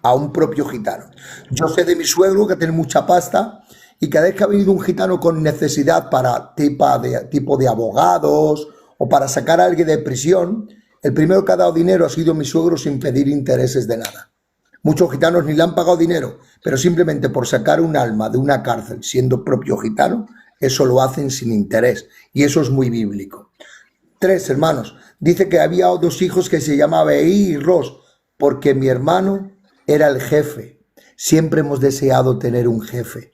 a un propio gitano. Yo sé de mi suegro que tiene mucha pasta y cada vez que ha venido un gitano con necesidad para tipo de abogados o para sacar a alguien de prisión, el primero que ha dado dinero ha sido mi suegro sin pedir intereses de nada. Muchos gitanos ni le han pagado dinero, pero simplemente por sacar un alma de una cárcel siendo propio gitano, eso lo hacen sin interés, y eso es muy bíblico. 3 hermanos. Dice que había 2 hijos que se llamaban Eí y Ros, porque mi hermano era el jefe. Siempre hemos deseado tener un jefe,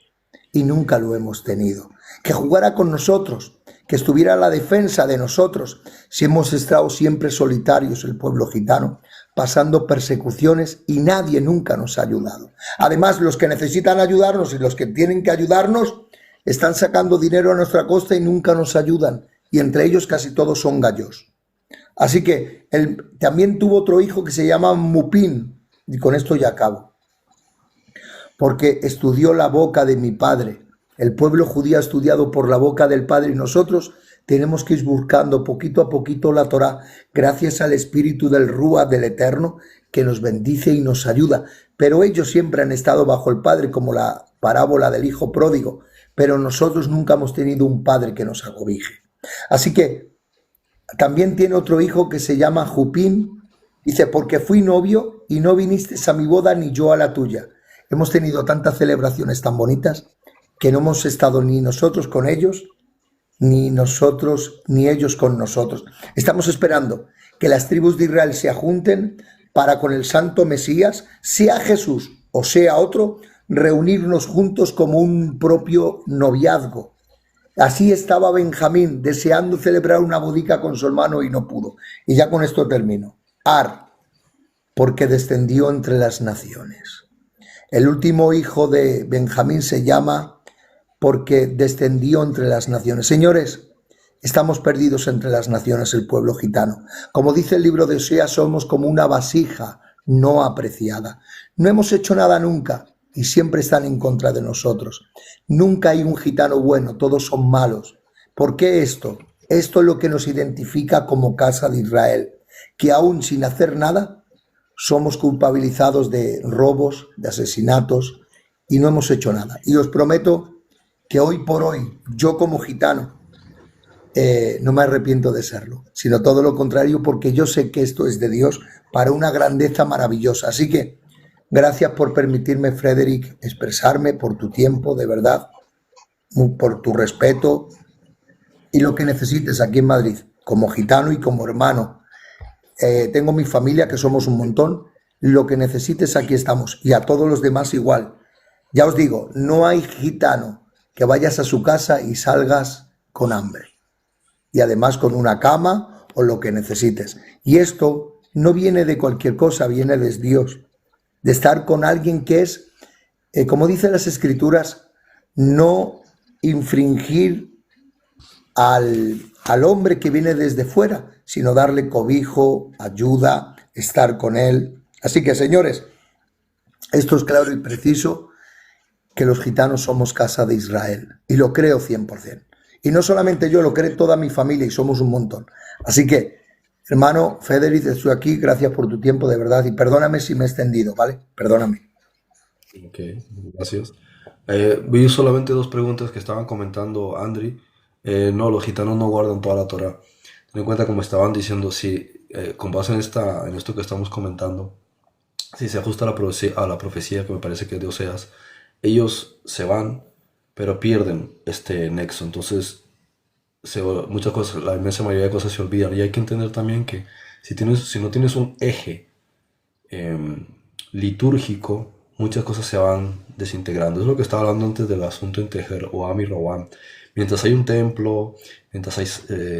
y nunca lo hemos tenido. Que jugara con nosotros, que estuviera a la defensa de nosotros, si hemos estado siempre solitarios, el pueblo gitano, pasando persecuciones, y nadie nunca nos ha ayudado. Además, los que necesitan ayudarnos y los que tienen que ayudarnos, están sacando dinero a nuestra costa y nunca nos ayudan, y entre ellos casi todos son gallos. Así que él también tuvo otro hijo que se llama Mupín, y con esto ya acabo. Porque estudió la boca de mi padre. El pueblo judío ha estudiado por la boca del Padre, y nosotros tenemos que ir buscando poquito a poquito la Torá, gracias al espíritu del Rúa del Eterno, que nos bendice y nos ayuda. Pero ellos siempre han estado bajo el Padre, como la parábola del hijo pródigo, pero nosotros nunca hemos tenido un padre que nos acobije. Así que también tiene otro hijo que se llama Jupín. Dice, porque fui novio y no viniste a mi boda ni yo a la tuya. Hemos tenido tantas celebraciones tan bonitas que no hemos estado ni nosotros con ellos, ni nosotros, ni ellos con nosotros. Estamos esperando que las tribus de Israel se junten para con el santo Mesías, sea Jesús o sea otro, reunirnos juntos como un propio noviazgo. Así estaba Benjamín, deseando celebrar una boda con su hermano y no pudo. Y ya con esto termino. Porque descendió entre las naciones. El último hijo de Benjamín se llama porque descendió entre las naciones. Señores, estamos perdidos entre las naciones, el pueblo gitano. Como dice el libro de Oseas, somos como una vasija no apreciada. No hemos hecho nada nunca y siempre están en contra de nosotros. Nunca hay un gitano bueno, todos son malos. ¿Por qué esto? Esto es lo que nos identifica como casa de Israel, que aún sin hacer nada, somos culpabilizados de robos, de asesinatos, y no hemos hecho nada. Y os prometo que hoy por hoy, yo como gitano, no me arrepiento de serlo, sino todo lo contrario, porque yo sé que esto es de Dios para una grandeza maravillosa. Así que gracias por permitirme, Frederick, expresarme, por tu tiempo, de verdad, por tu respeto, y lo que necesites aquí en Madrid, como gitano y como hermano. Tengo mi familia, que somos un montón. Lo que necesites, aquí estamos. Y a todos los demás igual. Ya os digo, no hay gitano que vayas a su casa y salgas con hambre. Y además con una cama o lo que necesites. Y esto no viene de cualquier cosa, viene de Dios. De estar con alguien que es, como dicen las escrituras, no infringir al hombre que viene desde fuera, sino darle cobijo, ayuda, estar con él. Así que, señores, esto es claro y preciso, que los gitanos somos casa de Israel. Y lo creo 100%. Y no solamente yo, lo cree toda mi familia y somos un montón. Así que, hermano Federic, estoy aquí, gracias por tu tiempo, de verdad. Y perdóname si me he extendido, ¿vale? Perdóname. Ok, gracias. Vi solamente dos preguntas que estaban comentando Andri. No, los gitanos no guardan toda la Torá. Ten en cuenta, como estaban diciendo, si con base en esto que estamos comentando, si se ajusta a la profecía, que me parece que es de Oseas, ellos se van, pero pierden este nexo. Entonces, muchas cosas, la inmensa mayoría de cosas se olvidan. Y hay que entender también que si no tienes un eje litúrgico, muchas cosas se van desintegrando. Es lo que estaba hablando antes del asunto entre Jeroboam y Roboam. Mientras hay un templo, mientras hay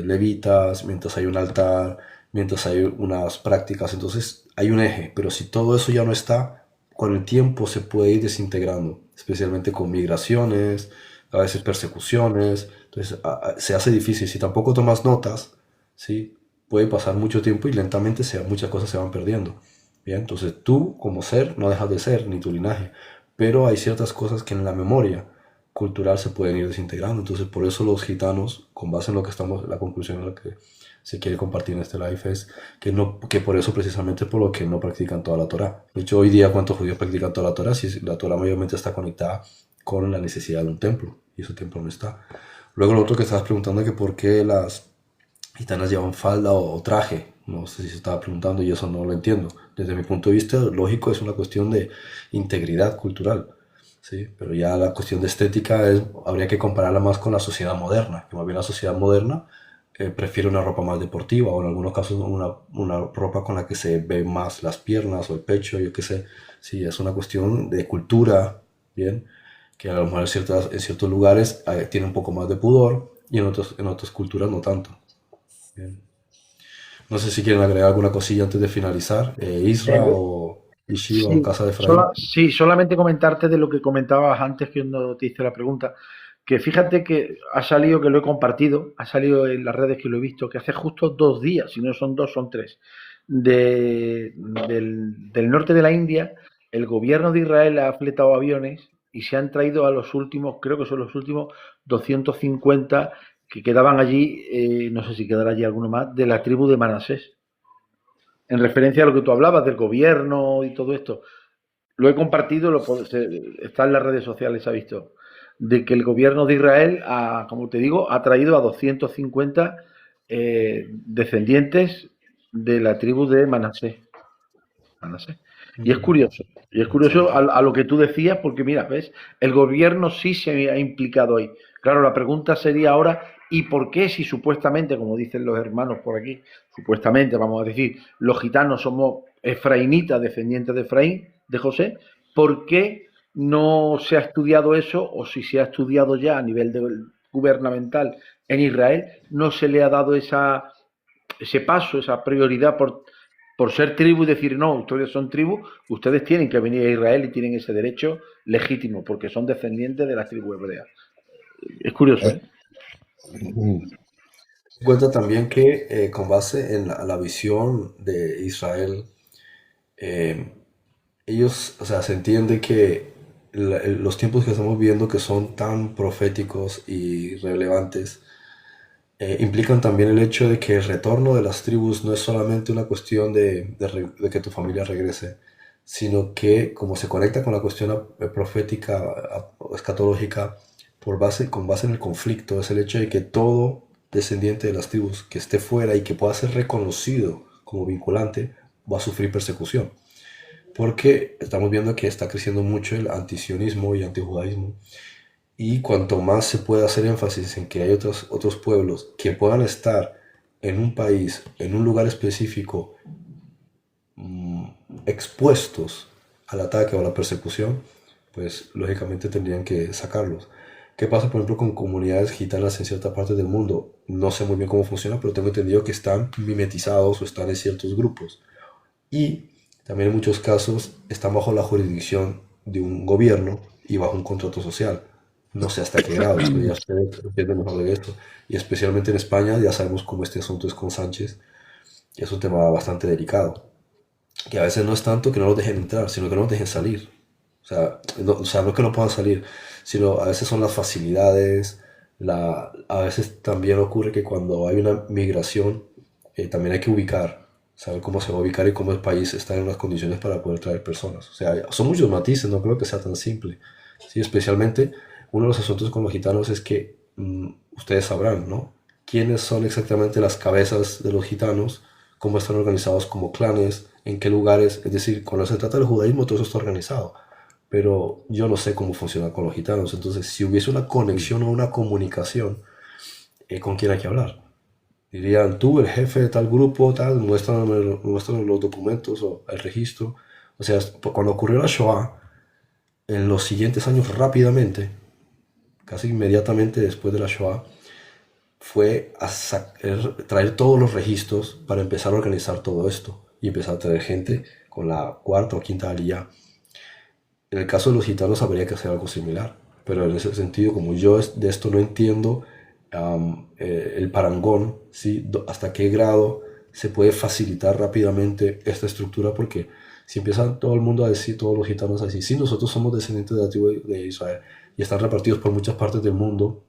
levitas, mientras hay un altar, mientras hay unas prácticas, entonces hay un eje. Pero si todo eso ya no está, con el tiempo se puede ir desintegrando, especialmente con migraciones, a veces persecuciones. Entonces se hace difícil. Si tampoco tomas notas, ¿sí? Puede pasar mucho tiempo y lentamente muchas cosas se van perdiendo. Bien, entonces tú como ser no dejas de ser, ni tu linaje, pero hay ciertas cosas que en la memoria cultural se pueden ir desintegrando. Entonces por eso los gitanos, con base en lo que estamos, la conclusión en la que se quiere compartir en este live es que por eso precisamente por lo que no practican toda la Torah. De hecho, hoy día, ¿cuántos judíos practican toda la Torah? Si la Torah mayormente está conectada con la necesidad de un templo, y ese templo no está. Luego lo otro que estabas preguntando es que por qué las gitanas llevan falda o traje. No sé si se estaba preguntando y eso no lo entiendo. Desde mi punto de vista, lógico, es una cuestión de integridad cultural, ¿sí? Pero ya la cuestión de estética habría que compararla más con la sociedad moderna, que más bien la sociedad moderna prefiere una ropa más deportiva o en algunos casos una ropa con la que se ven más las piernas o el pecho, yo qué sé. Sí, es una cuestión de cultura, ¿bien? Que a lo mejor en ciertos lugares tiene un poco más de pudor y en otras culturas no tanto. Bien. No sé si quieren agregar alguna cosilla antes de finalizar. Isra o Yeshiva o Sí, Casa de Efraín. sí, solamente comentarte de lo que comentabas antes que no te hice la pregunta, que fíjate que ha salido, que lo he compartido, ha salido en las redes que lo he visto, que hace justo 2 días, si no son 2, son 3, del norte de la India, el gobierno de Israel ha fletado aviones y se han traído a los últimos, creo que son los últimos 250 que quedaban allí, no sé si quedará allí alguno más, de la tribu de Manasés. En referencia a lo que tú hablabas del gobierno y todo esto, lo he compartido, está en las redes sociales, se ha visto, de que el gobierno de Israel, como te digo, ha traído a 250 descendientes de la tribu de Manasés. Y es curioso, a lo que tú decías, porque mira, ves, el gobierno sí se ha implicado ahí. Claro, la pregunta sería ahora, ¿y por qué si supuestamente, como dicen los hermanos por aquí, supuestamente, vamos a decir, los gitanos somos efraimitas, descendientes de Efraín, de José, ¿por qué no se ha estudiado eso, o si se ha estudiado ya a nivel gubernamental en Israel, no se le ha dado ese paso, esa prioridad por ser tribu y decir, no, ustedes son tribu, ustedes tienen que venir a Israel y tienen ese derecho legítimo, porque son descendientes de la tribu hebrea? Es curioso, ¿eh? Cuenta también que con base en la visión de Israel, ellos, o sea, se entiende que los tiempos que estamos viviendo que son tan proféticos y relevantes, implican también el hecho de que el retorno de las tribus no es solamente una cuestión de que tu familia regrese, sino que como se conecta con la cuestión profética o escatológica con base en el conflicto, es el hecho de que todo descendiente de las tribus que esté fuera y que pueda ser reconocido como vinculante va a sufrir persecución. Porque estamos viendo que está creciendo mucho el antisionismo y antijudaísmo. Y cuanto más se puede hacer énfasis en que hay otros pueblos que puedan estar en un país, en un lugar específico, expuestos al ataque o a la persecución, pues lógicamente tendrían que sacarlos. ¿Qué pasa, por ejemplo, con comunidades gitanas en ciertas partes del mundo? No sé muy bien cómo funciona, pero tengo entendido que están mimetizados o están en ciertos grupos. Y también en muchos casos están bajo la jurisdicción de un gobierno y bajo un contrato social. No sé hasta qué grado, pero ya ustedes entienden mejor de esto. Y especialmente en España, ya sabemos cómo este asunto es con Sánchez, que es un tema bastante delicado. Que a veces no es tanto que no los dejen entrar, sino que no los dejen salir. No es que no puedan salir, sino a veces son las facilidades. A veces también ocurre que cuando hay una migración, también hay que ubicar, saber cómo se va a ubicar y cómo el país está en las condiciones para poder traer personas. O sea, son muchos matices, no creo que sea tan simple. Sí, especialmente uno de los asuntos con los gitanos es que ustedes sabrán, ¿no? ¿Quiénes son exactamente las cabezas de los gitanos? ¿Cómo están organizados como clanes? ¿En qué lugares? Es decir, cuando se trata del judaísmo, todo eso está organizado. Pero yo no sé cómo funciona con los gitanos. Entonces, si hubiese una conexión o una comunicación, ¿con quién hay que hablar? Dirían, tú, el jefe de tal grupo, tal, muéstranos los documentos o el registro. O sea, cuando ocurrió la Shoah, en los siguientes años rápidamente, casi inmediatamente después de la Shoah, fue a traer todos los registros para empezar a organizar todo esto y empezar a traer gente con la cuarta o quinta aliyá. En el caso de los gitanos habría que hacer algo similar, pero en ese sentido, como yo de esto no entiendo el parangón, ¿sí? Hasta qué grado se puede facilitar rápidamente esta estructura, porque si empiezan todo el mundo a decir, todos los gitanos a decir, sí, nosotros somos descendientes de la tribu de Israel y están repartidos por muchas partes del mundo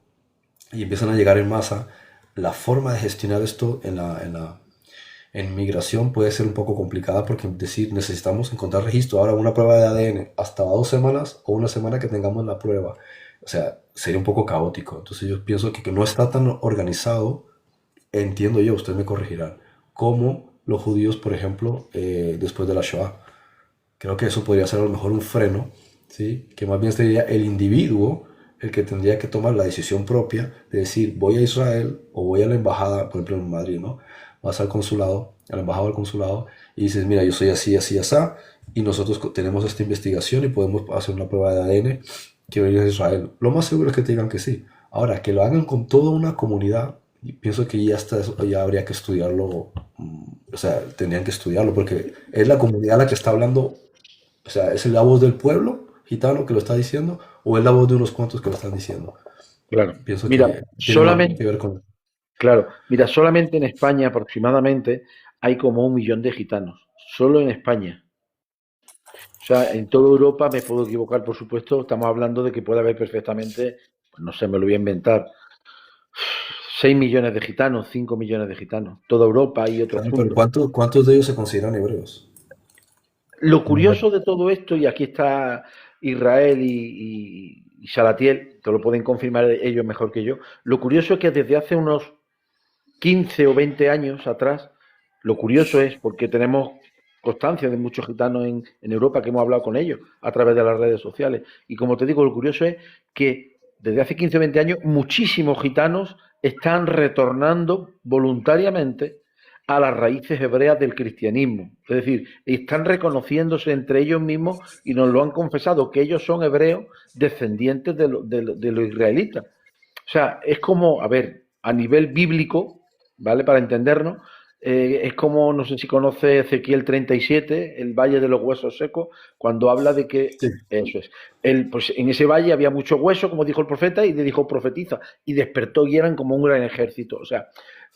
y empiezan a llegar en masa, la forma de gestionar esto en migración puede ser un poco complicada, porque decir, necesitamos encontrar registro, ahora una prueba de ADN hasta 2 semanas o una semana que tengamos la prueba. O sea, sería un poco caótico. Entonces yo pienso que no está tan organizado, entiendo yo, ustedes me corregirán, como los judíos, por ejemplo, después de la Shoah. Creo que eso podría ser a lo mejor un freno, ¿sí? Que más bien sería el individuo el que tendría que tomar la decisión propia de decir, voy a Israel o voy a la embajada, por ejemplo en Madrid, ¿no? Vas al consulado, a la embajada o al consulado, y dices, mira, yo soy así, así, así, y nosotros tenemos esta investigación y podemos hacer una prueba de ADN que venir a Israel. Lo más seguro es que te digan que sí. Ahora, que lo hagan con toda una comunidad, y pienso que ya hasta eso ya habría que estudiarlo, o sea, tendrían que estudiarlo, porque es la comunidad la que está hablando, o sea, ¿es la voz del pueblo gitano que lo está diciendo o es la voz de unos cuantos que lo están diciendo? Claro. Pienso Mira, que tiene que ver con... Claro, mira, solamente en España aproximadamente hay como 1 millón de gitanos, solo en España. O sea, en toda Europa, me puedo equivocar, por supuesto, estamos hablando de que puede haber perfectamente, pues no sé, me lo voy a inventar, 6 millones de gitanos, 5 millones de gitanos, toda Europa y otros Claro, puntos. pero ¿cuántos de ellos se consideran hebreos? Lo curioso de todo esto, y aquí está Israel y Salatiel, que lo pueden confirmar ellos mejor que yo, lo curioso es que desde hace unos 15 o 20 años atrás, lo curioso es, porque tenemos constancia de muchos gitanos en Europa que hemos hablado con ellos a través de las redes sociales, y como te digo, lo curioso es que desde hace 15 o 20 años muchísimos gitanos están retornando voluntariamente a las raíces hebreas del cristianismo. Es decir, están reconociéndose entre ellos mismos y nos lo han confesado, que ellos son hebreos descendientes de los israelitas. O sea, es como, a ver, a nivel bíblico, ¿vale? Para entendernos, es como, no sé si conoce Ezequiel 37, el Valle de los Huesos Secos, cuando habla de que, Sí. eso es, pues en ese valle había mucho hueso, como dijo el profeta, y le dijo profetiza, y despertó y eran como un gran ejército. O sea,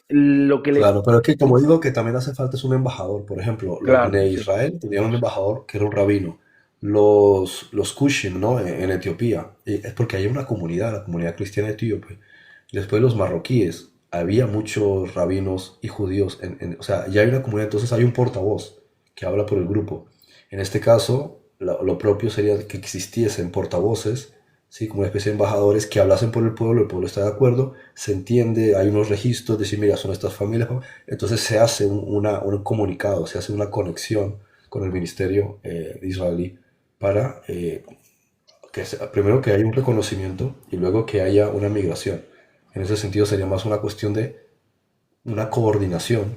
lo que le... Claro, pero es que como digo que también hace falta es un embajador. Por ejemplo, los Claro, de sí, Israel tenían un embajador que era un rabino. Los Kushim, ¿no? En Etiopía. Es porque hay una comunidad, la comunidad cristiana etíope. Después los marroquíes. Había muchos rabinos y judíos. O sea, ya hay una comunidad, entonces hay un portavoz que habla por el grupo. En este caso, lo propio sería que existiesen portavoces, ¿sí? Como una especie de embajadores que hablasen por el pueblo está de acuerdo, se entiende, hay unos registros, decir, mira, son estas familias, entonces se hace un comunicado, se hace una conexión con el ministerio israelí para primero que haya un reconocimiento y luego que haya una migración. En ese sentido sería más una cuestión de una coordinación,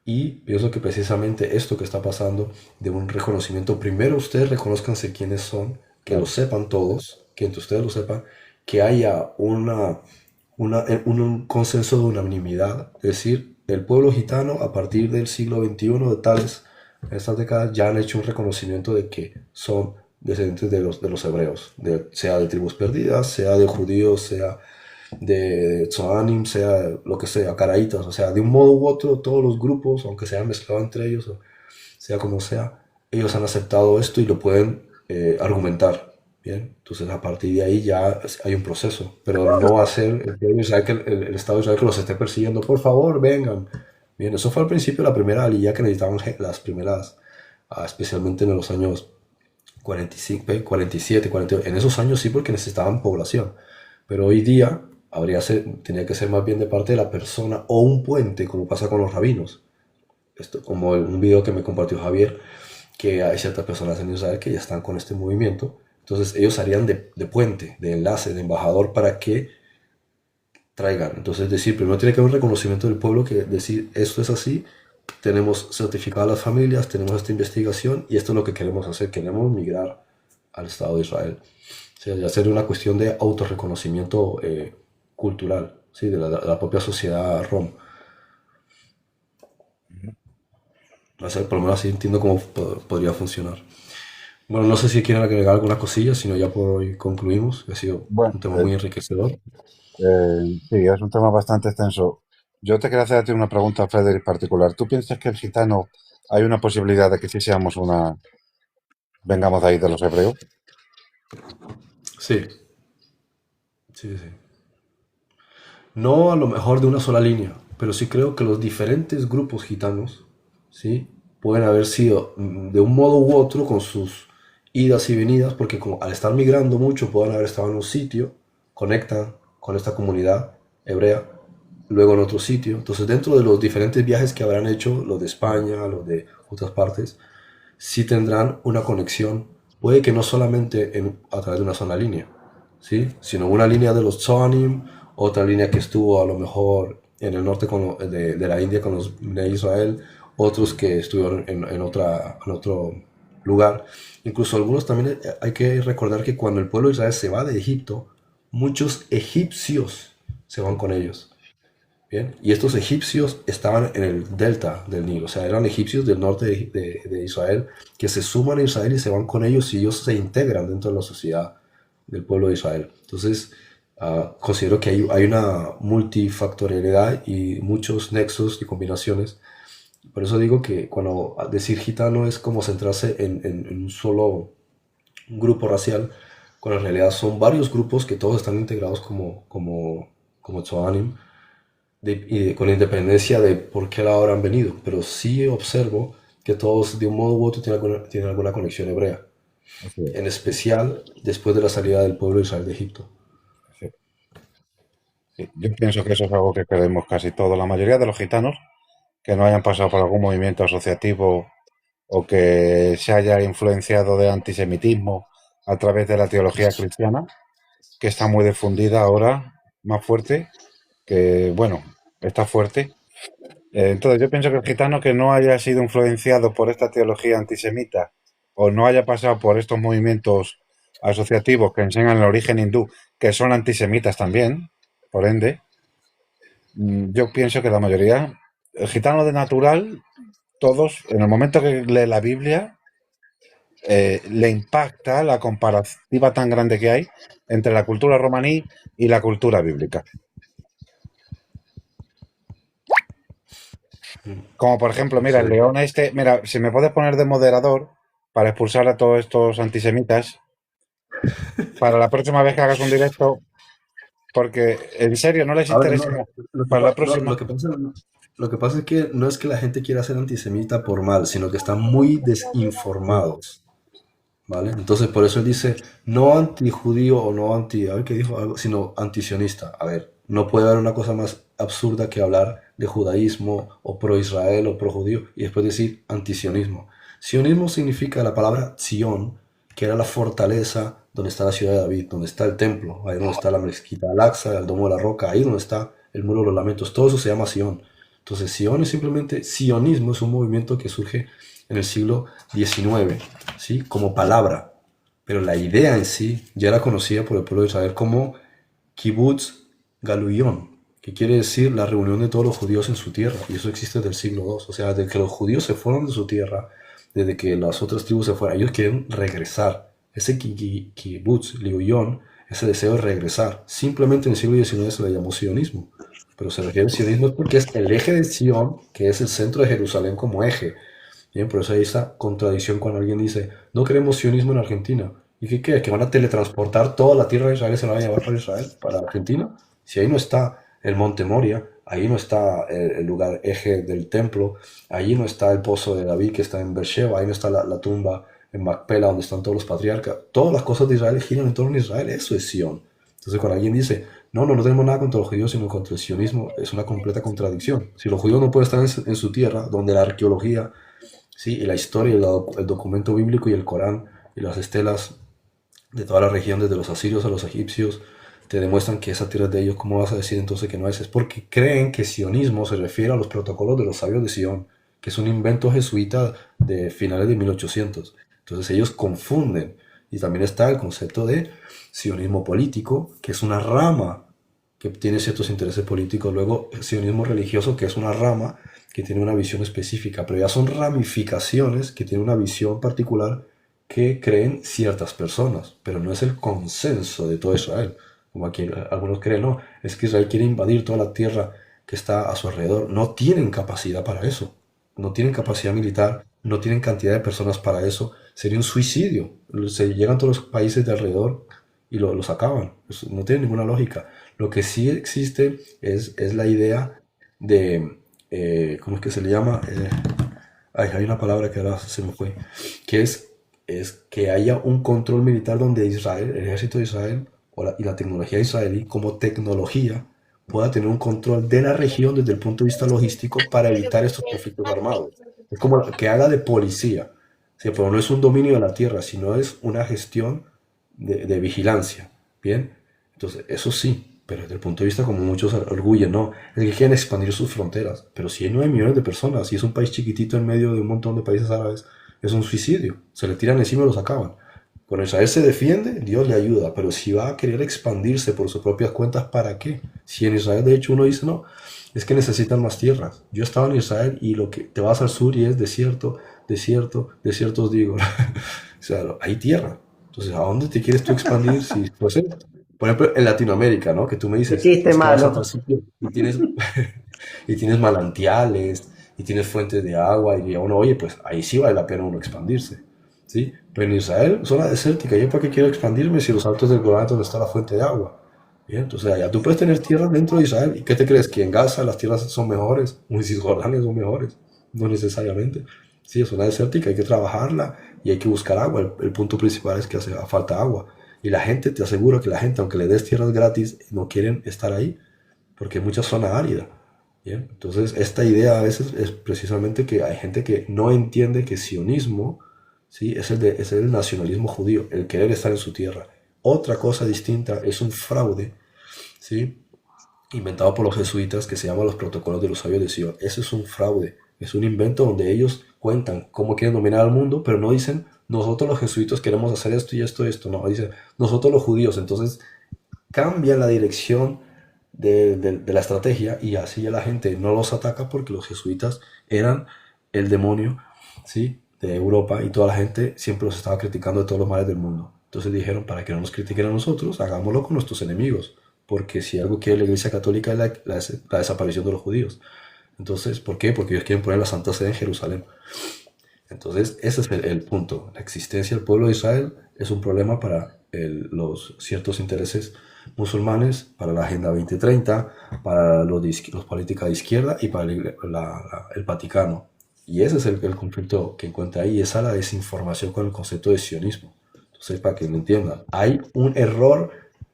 y pienso que precisamente esto que está pasando de un reconocimiento, primero ustedes reconózcanse quiénes son que lo claro. sepan todos, que entre ustedes lo sepan, que haya un consenso de unanimidad. Es decir, el pueblo gitano a partir del siglo XXI, estas décadas, ya han hecho un reconocimiento de que son descendientes de los hebreos, sea de tribus perdidas, sea de judíos, sea de Tzoanim, sea lo que sea, caraítas, o sea, de un modo u otro, todos los grupos, aunque se hayan mezclado entre ellos, o sea como sea, ellos han aceptado esto y lo pueden argumentar. Bien, entonces a partir de ahí ya hay un proceso, pero no va a ser el pueblo de Israel el Estado de Israel que los esté persiguiendo, por favor, vengan. Bien, eso fue al principio la primera aliyá que necesitaban las primeras, especialmente en los años 45, 47, 48, en esos años sí porque necesitaban población, pero hoy día tenía que ser más bien de parte de la persona o un puente, como pasa con los rabinos. Esto, como un video que me compartió Javier, que hay ciertas personas en Israel que ya están con este movimiento, entonces ellos harían de puente, de enlace, de embajador para que traigan. Entonces, es decir, primero tiene que haber un reconocimiento del pueblo que decir esto es así, tenemos certificadas las familias, tenemos esta investigación y esto es lo que queremos hacer, queremos migrar al Estado de Israel. O sea, ya sería una cuestión de autorreconocimiento cultural, ¿sí? De la propia sociedad rom. O sea, por lo menos así entiendo cómo podría funcionar. Bueno, no sé si quieren agregar alguna cosilla, sino ya por hoy concluimos. Ha sido Bueno, un tema muy enriquecedor. sí, es un tema bastante extenso. Yo te quería hacer a ti una pregunta, Frederick, particular. ¿Tú piensas que el gitano hay una posibilidad de que sí seamos vengamos de ahí de los hebreos? Sí, sí, sí. No a lo mejor de una sola línea, pero sí creo que los diferentes grupos gitanos, ¿sí? Pueden haber sido de un modo u otro con sus idas y venidas, porque como al estar migrando mucho pueden haber estado en un sitio, conectan con esta comunidad hebrea, luego en otro sitio. Entonces dentro de los diferentes viajes que habrán hecho, los de España, los de otras partes, sí tendrán una conexión, puede que no solamente a través de una sola línea, ¿sí? Sino una línea de los Tzonim, otra línea que estuvo a lo mejor en el norte de la India con los de Israel, otros que estuvieron en otro lugar. Incluso algunos también hay que recordar que cuando el pueblo de Israel se va de Egipto, muchos egipcios se van con ellos. Bien, y estos egipcios estaban en el delta del Nilo, o sea, eran egipcios del norte de Israel que se suman a Israel y se van con ellos y ellos se integran dentro de la sociedad del pueblo de Israel. Entonces, considero que hay una multifactorialidad y muchos nexos y combinaciones. Por eso digo que cuando decir gitano es como centrarse en un solo grupo racial, cuando en realidad son varios grupos que todos están integrados como Tzoanim con independencia de por qué lado han venido, pero sí observo que todos de un modo u otro tienen alguna conexión hebrea, Así es, en especial después de la salida del pueblo de Israel de Egipto. sí, sí. Yo pienso que eso es algo que queremos casi todos. La mayoría de los gitanos que no hayan pasado por algún movimiento asociativo o que se haya influenciado de antisemitismo a través de la teología cristiana, que está muy difundida ahora, más fuerte, que bueno, está fuerte. Entonces yo pienso que el gitano que no haya sido influenciado por esta teología antisemita o no haya pasado por estos movimientos asociativos que enseñan el origen hindú, que son antisemitas también, por ende, yo pienso que la mayoría, el gitano de natural, todos, en el momento que lee la Biblia, le impacta la comparativa tan grande que hay entre la cultura romaní y la cultura bíblica. Como por ejemplo, mira, el Sí. león este, mira, si me puedes poner de moderador para expulsar a todos estos antisemitas, para la próxima vez que hagas un directo, porque en serio no les A ver, interesa no, para la no, próxima. lo que pasa es que no es que la gente quiera ser antisemita por mal, sino que están muy desinformados, ¿vale? Entonces por eso él dice no antijudío o no a ver qué dijo, algo, sino antisionista. A ver, no puede haber una cosa más absurda que hablar de judaísmo o pro Israel o pro judío y después decir antisionismo. Sionismo significa la palabra Zion, que era la fortaleza donde está la ciudad de David, donde está el templo, ahí donde está la mezquita Al-Aqsa, el domo de la roca, ahí donde está el muro de los lamentos, todo eso se llama Sion. Entonces Sion es simplemente, sionismo es un movimiento que surge en el siglo XIX, ¿sí? Como palabra, pero la idea en sí ya era conocida por el pueblo de Israel como Kibbutz Galuyón, que quiere decir la reunión de todos los judíos en su tierra, y eso existe desde el siglo II. O sea, desde que los judíos se fueron de su tierra, desde que las otras tribus se fueron, ellos quieren regresar. Ese Kibbutz Galuyón, ese deseo de regresar, simplemente en el siglo XIX se le llamó sionismo, pero se refiere al sionismo porque es el eje de Sion, que es el centro de Jerusalén como eje. Bien, por eso hay esa contradicción cuando alguien dice, no queremos sionismo en Argentina. ¿Y qué queda? ¿Que van a teletransportar toda la tierra de Israel y se la van a llevar para Israel, para Argentina? Si ahí no está el Monte Moria, ahí no está el lugar eje del templo, ahí no está el pozo de David que está en Beersheba, ahí no está la tumba en Macpela donde están todos los patriarcas. Todas las cosas de Israel giran en torno a Israel, eso es Sion. Entonces cuando alguien dice, no tenemos nada contra los judíos, sino contra el sionismo, es una completa contradicción. Si los judíos no pueden estar en su tierra, donde la arqueología, ¿sí?, y la historia, el documento bíblico y el Corán y las estelas de toda la región, desde los asirios a los egipcios, te demuestran que esa tierra es de ellos, ¿cómo vas a decir entonces que no es? Es porque creen que sionismo se refiere a los protocolos de los sabios de Sion, que es un invento jesuita de finales de 1800. Entonces ellos confunden. Y también está el concepto de sionismo político, que es una rama que tiene ciertos intereses políticos. Luego el sionismo religioso, que es una rama que tiene una visión específica, pero ya son ramificaciones que tienen una visión particular que creen ciertas personas, pero no es el consenso de todo Israel, como aquí algunos creen. No, es que Israel quiere invadir toda la tierra que está a su alrededor. No tienen capacidad para eso, no tienen capacidad militar, no tienen cantidad de personas para eso. Sería un suicidio. Se llegan todos los países de alrededor y los acaban. Eso no tiene ninguna lógica. Lo que sí existe es la idea de, ¿cómo es que se le llama? Hay una palabra que ahora se me fue, que es que haya un control militar donde Israel, el ejército de Israel y la tecnología israelí como tecnología pueda tener un control de la región desde el punto de vista logístico para evitar estos conflictos armados. Es como que haga de policía. Sí, pero no es un dominio de la tierra, sino es una gestión de vigilancia. ¿Bien? Entonces, eso sí, pero desde el punto de vista como muchos orgullen, no, es que quieren expandir sus fronteras. Pero si hay 9 millones de personas y es un país chiquitito en medio de un montón de países árabes, es un suicidio. Se le tiran encima y los acaban. Cuando Israel se defiende, Dios le ayuda, pero si va a querer expandirse por sus propias cuentas, ¿para qué? Si en Israel, de hecho, uno dice, no, es que necesitan más tierras. Yo estaba en Israel y lo que te vas al sur y es desierto, os digo. O sea, hay tierra. Entonces, ¿a dónde te quieres tú expandir? Si, pues, por ejemplo, en Latinoamérica, ¿no? Que tú me dices, Chiste es que vas a malo. otro sitio y tienes, y tienes manantiales y tienes fuentes de agua y uno, oye, pues ahí sí vale la pena uno expandirse, ¿sí? Pero en Israel, zona desértica, ¿yo para qué quiero expandirme si los altos del Golán es donde está la fuente de agua? Bien, entonces allá tú puedes tener tierras dentro de Israel. ¿Y qué te crees? ¿Que en Gaza las tierras son mejores? ¿O en Cisjordania son mejores? No necesariamente. Sí, es zona desértica, hay que trabajarla y hay que buscar agua. El punto principal es que hace falta agua. Y la gente, te aseguro que la gente, aunque le des tierras gratis, no quieren estar ahí porque hay mucha zona árida. Bien, entonces esta idea a veces es precisamente que hay gente que no entiende que sionismo, ¿sí?, es el nacionalismo judío, el querer estar en su tierra. Otra cosa distinta es un fraude, ¿sí?, inventado por los jesuitas que se llama los protocolos de los sabios de Sion. Eso es un fraude, es un invento donde ellos cuentan cómo quieren dominar al mundo, pero no dicen, nosotros los jesuitas queremos hacer esto y esto y esto. No, dicen, nosotros los judíos. Entonces cambian la dirección de la estrategia y así ya la gente no los ataca porque los jesuitas eran el demonio, ¿sí?, de Europa y toda la gente siempre los estaba criticando de todos los males del mundo. Entonces dijeron, para que no nos critiquen a nosotros, hagámoslo con nuestros enemigos, porque si algo quiere la Iglesia Católica es la desaparición de los judíos. Entonces, ¿por qué? Porque ellos quieren poner la Santa Sede en Jerusalén. Entonces, ese es el punto. La existencia del pueblo de Israel es un problema para los ciertos intereses musulmanes, para la Agenda 2030, para los políticas de izquierda y para el Vaticano. Y ese es el conflicto que encuentra ahí, esa es la desinformación con el concepto de sionismo. Entonces, para que lo entiendan, hay un error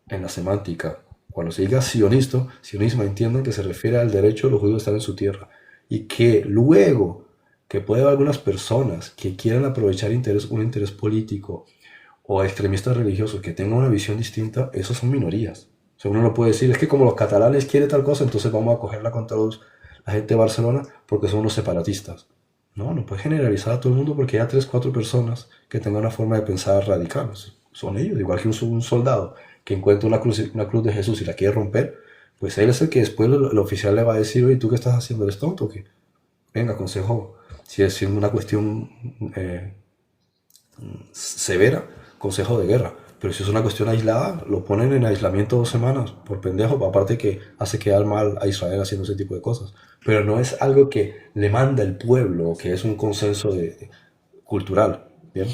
en la semántica. Cuando se diga sionismo, entiendan que se refiere al derecho de los judíos a estar en su tierra. Y que luego, que puede haber algunas personas que quieran aprovechar un interés político o extremistas religiosos que tengan una visión distinta, esos son minorías. O sea, uno no puede decir, es que como los catalanes quieren tal cosa, entonces vamos a cogerla contra la gente de Barcelona porque son unos separatistas. No puedes generalizar a todo el mundo porque hay 3, 4 personas que tengan una forma de pensar radical. son ellos, igual que un soldado que encuentra una cruz de Jesús y la quiere romper, pues él es el que después el oficial le va a decir, oye, ¿tú qué estás haciendo? ¿Eres tonto o qué? Venga, consejo, si es una cuestión severa, consejo de guerra. Pero si es una cuestión aislada, lo ponen en aislamiento 2 semanas por pendejo, aparte que hace quedar mal a Israel haciendo ese tipo de cosas. Pero no es algo que le manda el pueblo, que es un consenso cultural, ¿bien?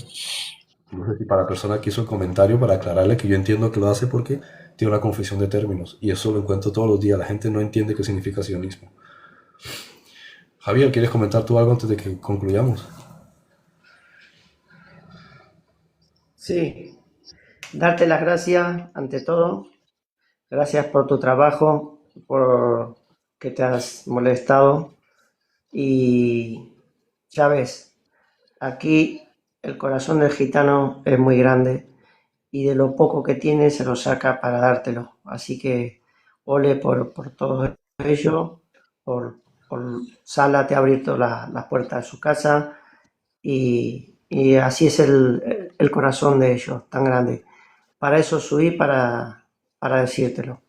Entonces, y para la persona que hizo el comentario, para aclararle que yo entiendo que lo hace porque tiene una confusión de términos, y eso lo encuentro todos los días, la gente no entiende qué significa sionismo. Javier, ¿quieres comentar tú algo antes de que concluyamos? Sí, darte las gracias ante todo. Gracias por tu trabajo, por que te has molestado. Y ya ves, aquí el corazón del gitano es muy grande y de lo poco que tiene se lo saca para dártelo. Así que ole por todo ello, por Sala te ha abierto las puertas de su casa y así es el corazón de ellos, tan grande. Para eso subí, para decírtelo.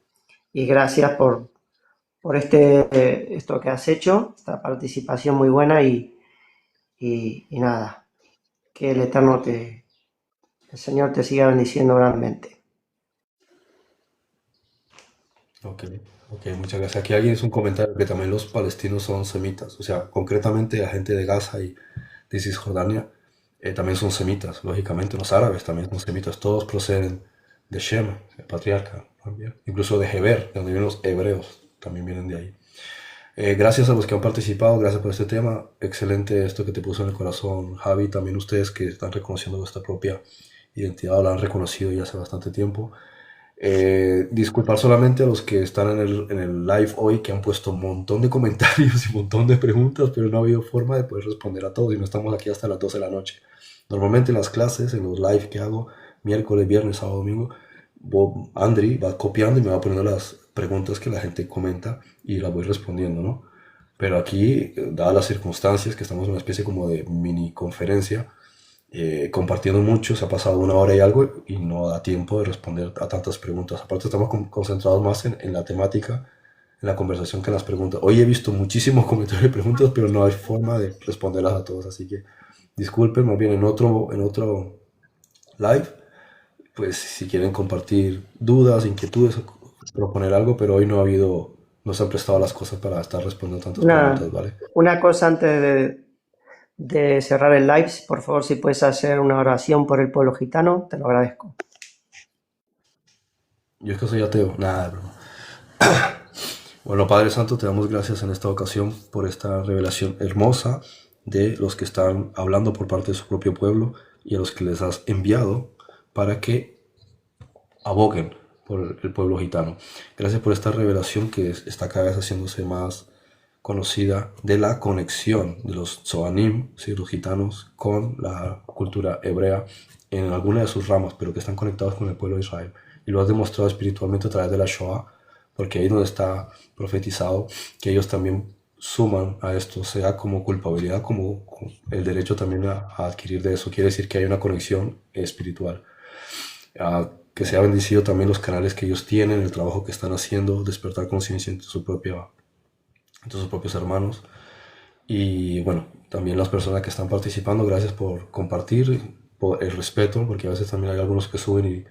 Y gracias por esto que has hecho, esta participación muy buena y nada, que el Eterno el Señor te siga bendiciendo grandemente. Ok, ok, muchas gracias. Aquí alguien hizo un comentario que también los palestinos son semitas, o sea, concretamente la gente de Gaza y de Cisjordania también son semitas, lógicamente. Los árabes también son semitas, todos proceden de Shem, el patriarca, también. Incluso de Heber, de donde vienen los hebreos, también vienen de ahí. Gracias a los que han participado, gracias por este tema. Excelente esto que te puso en el corazón, Javi. También ustedes que están reconociendo vuestra propia identidad o la han reconocido ya hace bastante tiempo. Disculpar solamente a los que están en el live hoy, que han puesto un montón de comentarios y un montón de preguntas, pero no ha habido forma de poder responder a todos y no estamos aquí hasta las 12 de la noche. Normalmente en las clases, en los live que hago, miércoles, viernes, sábado, domingo, Andri va copiando y me va poniendo las preguntas que la gente comenta y las voy respondiendo, ¿no? Pero aquí, dadas las circunstancias, que estamos en una especie como de mini conferencia, compartiendo mucho, se ha pasado 1 hora y algo y no da tiempo de responder a tantas preguntas. Aparte estamos concentrados más en la temática, en la conversación que en las preguntas. Hoy he visto muchísimos comentarios y preguntas, pero no hay forma de responderlas a todos, así que disculpen, más bien en otro live, pues si quieren compartir dudas, inquietudes, proponer algo, pero hoy no se han prestado las cosas para estar respondiendo tantas preguntas, ¿vale? Una cosa antes de cerrar el live, por favor, si puedes hacer una oración por el pueblo gitano, te lo agradezco. Yo es que soy ateo, nada, de broma. Bueno, Padre Santo, te damos gracias en esta ocasión por esta revelación hermosa de los que están hablando por parte de su propio pueblo y a los que les has enviado para que aboguen por el pueblo gitano. Gracias por esta revelación que está cada vez haciéndose más conocida de la conexión de los Tzoanim, ¿sí? Los gitanos, con la cultura hebrea en alguna de sus ramas, pero que están conectados con el pueblo de Israel. Y lo has demostrado espiritualmente a través de la Shoah, porque ahí donde está profetizado que ellos también suman a esto, sea como culpabilidad, como el derecho también a adquirir de eso. Quiere decir que hay una conexión espiritual. Que sea bendecido también los canales que ellos tienen, el trabajo que están haciendo, despertar conciencia entre sus propios hermanos. Y bueno, también las personas que están participando, gracias por compartir, por el respeto, porque a veces también hay algunos que suben y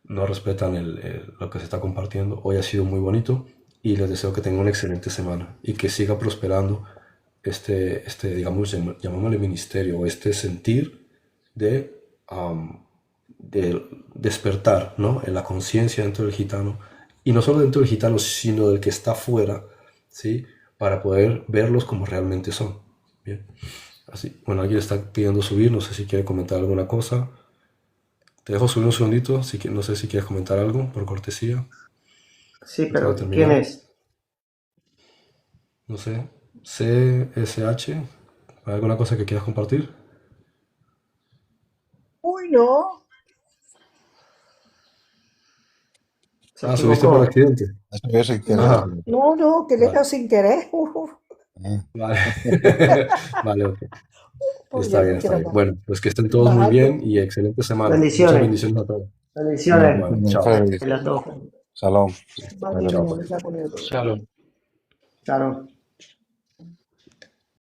no respetan lo que se está compartiendo. Hoy ha sido muy bonito y les deseo que tengan una excelente semana y que siga prosperando digamos, llamémosle ministerio, o este sentir de despertar, ¿no? En la conciencia dentro del gitano, y no solo dentro del gitano, sino del que está afuera, ¿sí? Para poder verlos como realmente son. Bien. Así, bueno, alguien está pidiendo subir, no sé si quiere comentar alguna cosa. Te dejo subir un segundito, no sé si quieres comentar algo, por cortesía. Sí, pero ¿quién es? No sé, CSH, ¿hay alguna cosa que quieras compartir? Uy, no. Subiste por accidente. Eso es No, que le Vale. da sin querer. Vale. Vale, ok. Está bien, está bien. Bueno, pues que estén todos muy bien y excelente semana. Muchas Bendiciones. bendiciones a todos. Bendiciones. Bueno, chao. Federi, De las dos. Shalom. Chao. Shalom. Claro.